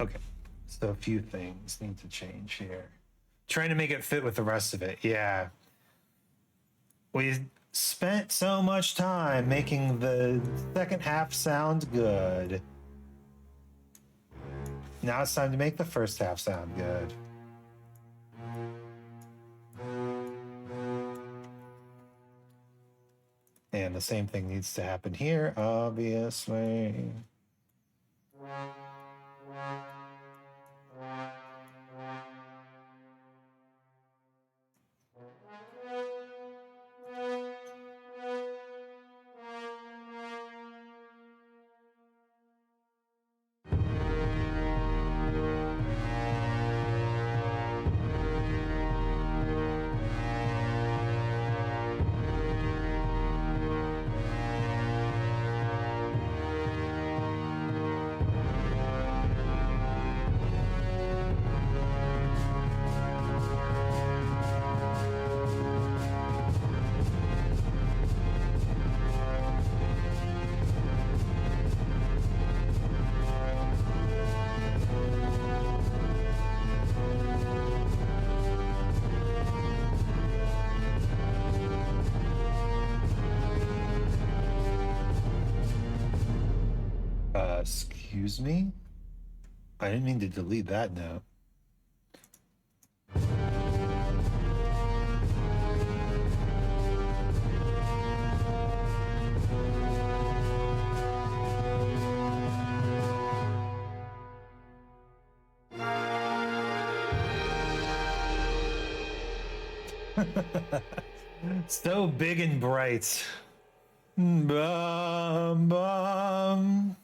Okay, so a few things need to change here. Trying to make it fit with the rest of it. Yeah. We spent so much time making the second half sound good. Now it's time to make the first half sound good. And the same thing needs to happen here, obviously. Excuse me? I didn't mean to delete that note. So big and bright. Bum, bum.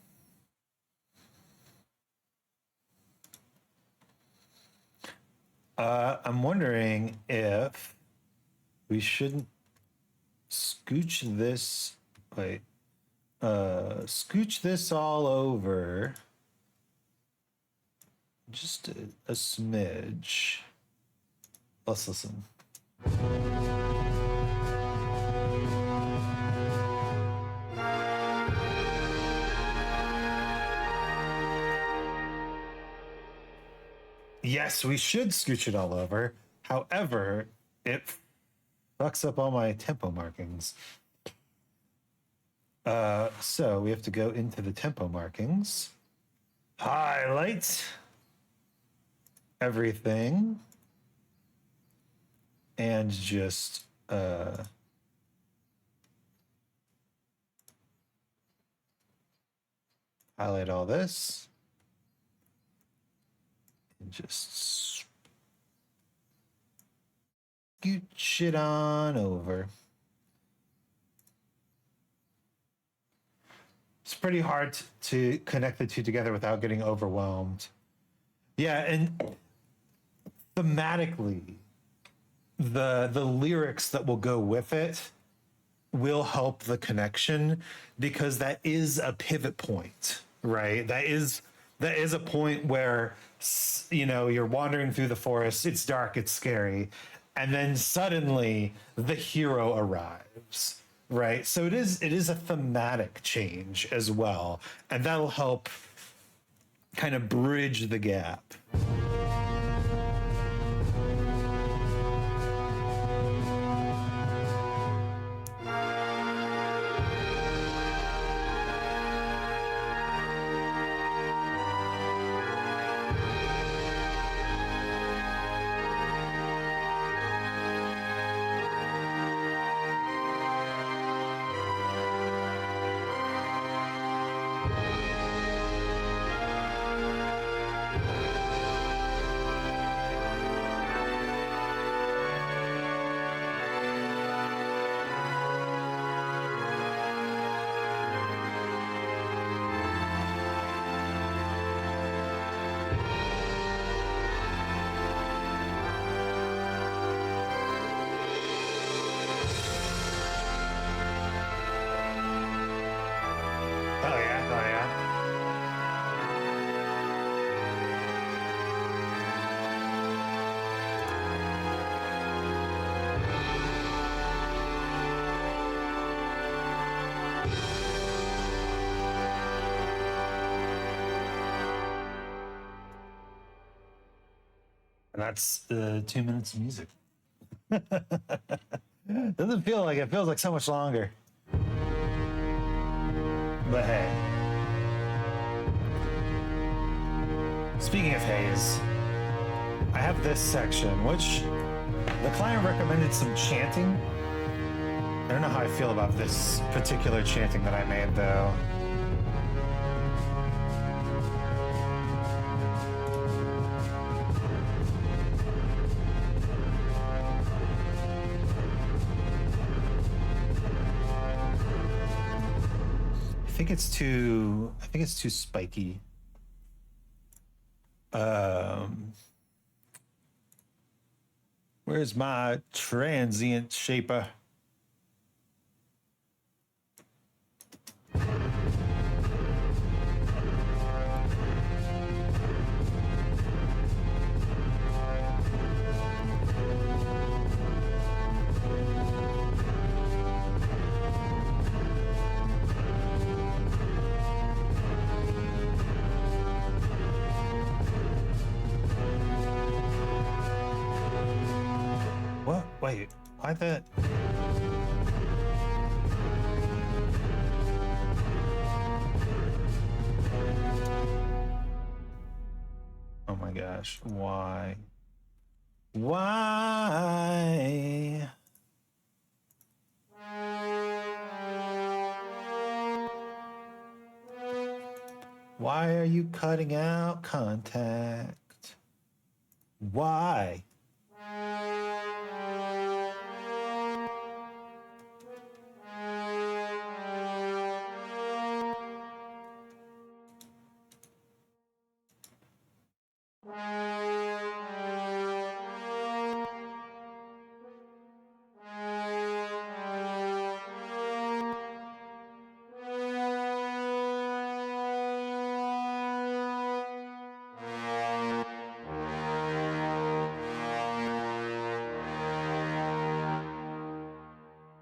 I'm wondering if we shouldn't scooch this. Wait. Scooch this all over. Just a smidge. Let's listen. Yes, we should scooch it all over. However, it fucks up all my tempo markings. So we have to go into the tempo markings. Highlight everything. And just highlight all this. And just scooch it on over. It's pretty hard to connect the two together without getting overwhelmed. Yeah, and thematically, the lyrics that will go with it will help the connection because that is a pivot point, right? That is a point where, you know, you're wandering through the forest, it's dark, it's scary, and then suddenly the hero arrives. right? So it is a thematic change as well, and that'll help kind of bridge the gap. Oh yeah, oh yeah. And that's the 2 minutes of music. Doesn't feel like it feels like so much longer. But hey, speaking of haze, I have this section, which the client recommended some chanting. I don't know how I feel about this particular chanting that I made, though. I think it's too spiky. Where's my transient shaper? What? Wait, why the? Oh my gosh, why? Why? Why are you cutting out contact? Why?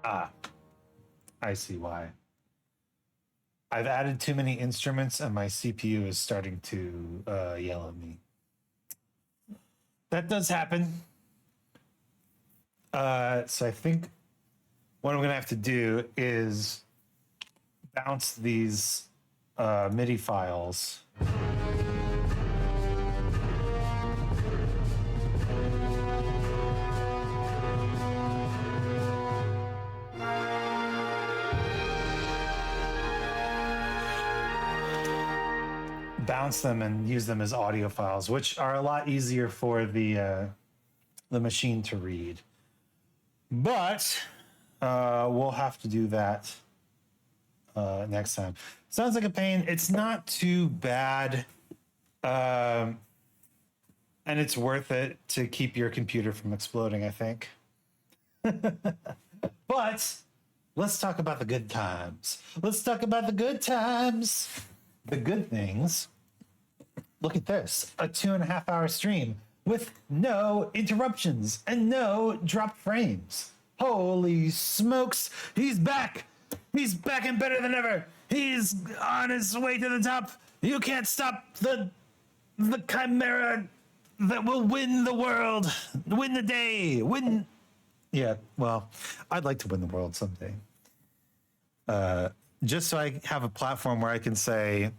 Ah, I see why. I've added too many instruments and my CPU is starting to yell at me. That does happen. So I think what I'm going to have to do is bounce these MIDI files. Bounce them and use them as audio files, which are a lot easier for the machine to read. But we'll have to do that next time. Sounds like a pain. It's not too bad, and it's worth it to keep your computer from exploding, I think. But let's talk about the good times. Let's talk about the good times. The good things. Look at this, a 2.5 hour stream with no interruptions and no dropped frames. Holy smokes, he's back. He's back and better than ever. He's on his way to the top. You can't stop the chimera that will win the world, win the day, win. Yeah, well, I'd like to win the world someday. Just so I have a platform where I can say,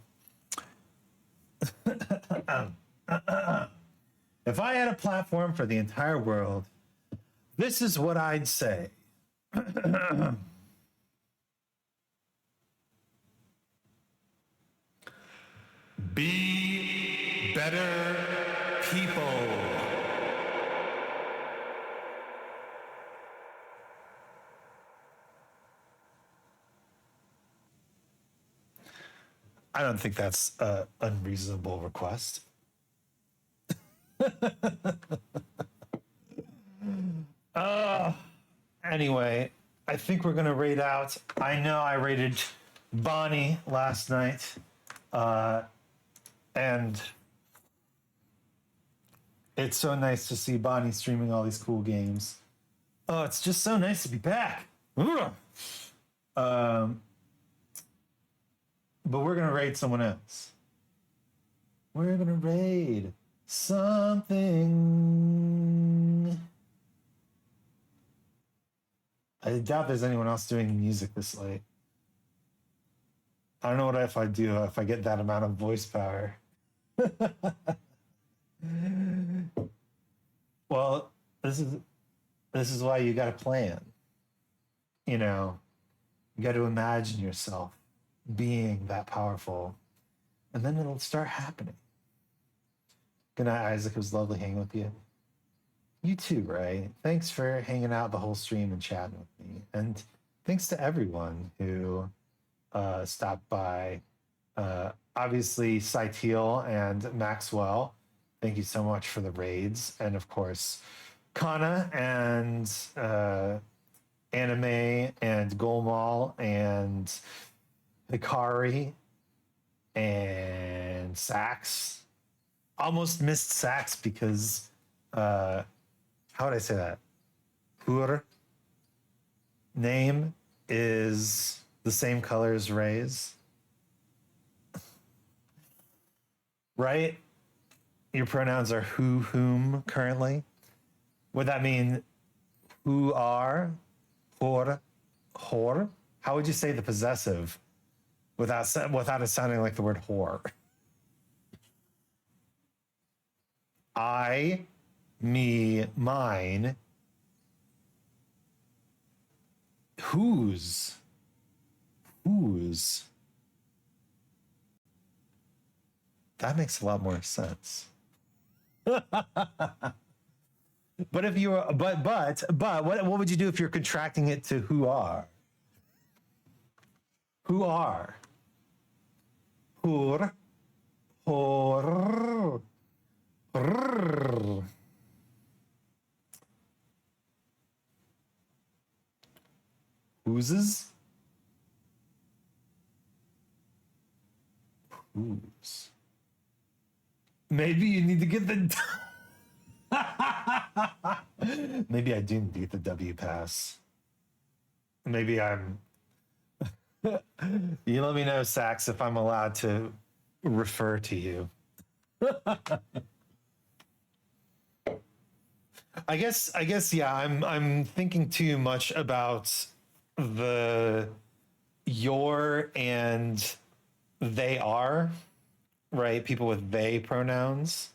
if I had a platform for the entire world, this is what I'd say. Be better people. I don't think that's an unreasonable request. Anyway, I think we're going to rate out. I know I rated Bonnie last night. And it's so nice to see Bonnie streaming all these cool games. Oh, it's just so nice to be back. But we're going to raid someone else. We're going to raid something. I doubt there's anyone else doing music this late. I don't know what if I do if I get that amount of voice power. Well, this is why you got to plan. You know, you got to imagine yourself being that powerful, and then it'll start happening. Good night, Isaac. It was lovely hanging with you. You too, Ray. Thanks for hanging out the whole stream and chatting with me. And thanks to everyone who stopped by. Obviously, Cyteal and Maxwell, thank you so much for the raids. And of course, Kana and Anime and Golmal and Hikari and Sax. Almost missed Sax because, how would I say that? Her name is the same color as Ray's. Right? Your pronouns are who, whom currently. Would that mean who are, hor? How would you say the possessive without it sounding like the word whore? I, me, mine. Whose? That makes a lot more sense. But if you were, but what would you do if you're contracting it to who are? Who are? Hur, hor, rrr. Whoses? Whose? Maybe you need to get the. Maybe I do need to get the W pass. Maybe I'm. You let me know, Sax, if I'm allowed to refer to you. I guess, yeah. I'm thinking too much about the your and they are, right? People with they pronouns.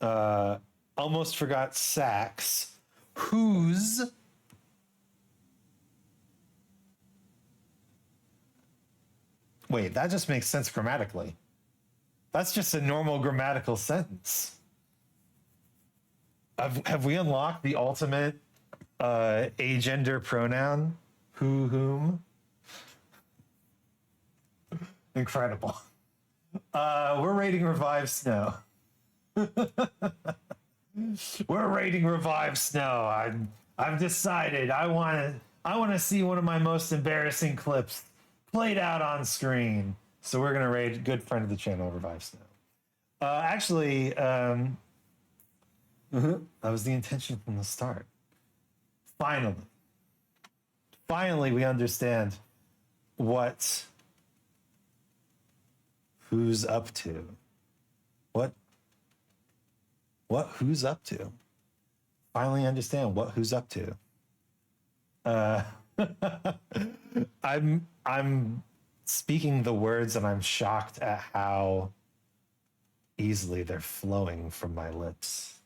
Almost forgot Sax. Whose? Wait, that just makes sense grammatically. That's just a normal grammatical sentence. Have we unlocked the ultimate agender pronoun? Who, whom? Incredible. We're rating Revive Snow. We're rating Revive Snow. I've decided I want to see one of my most embarrassing clips played out on screen. So we're gonna rate good friend of the channel, Revive Snow. That was the intention from the start. finally we understand who's up to. Who's up to. Finally understand who's up to. I'm speaking the words and I'm shocked at how easily they're flowing from my lips.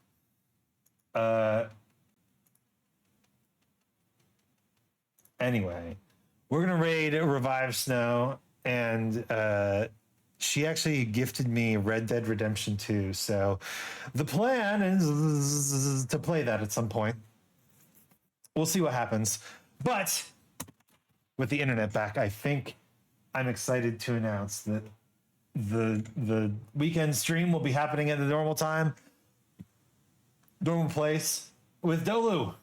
Anyway, we're gonna raid Revive Snow, and she actually gifted me Red Dead Redemption 2. So the plan is to play that at some point. We'll see what happens. But with the internet back, I think I'm excited to announce that the weekend stream will be happening at the normal time, normal place with Dolu.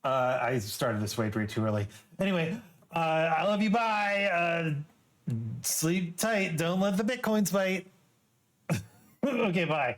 I started this way too early. Anyway, I love you. Bye. Sleep tight. Don't let the Bitcoins bite. Okay, bye.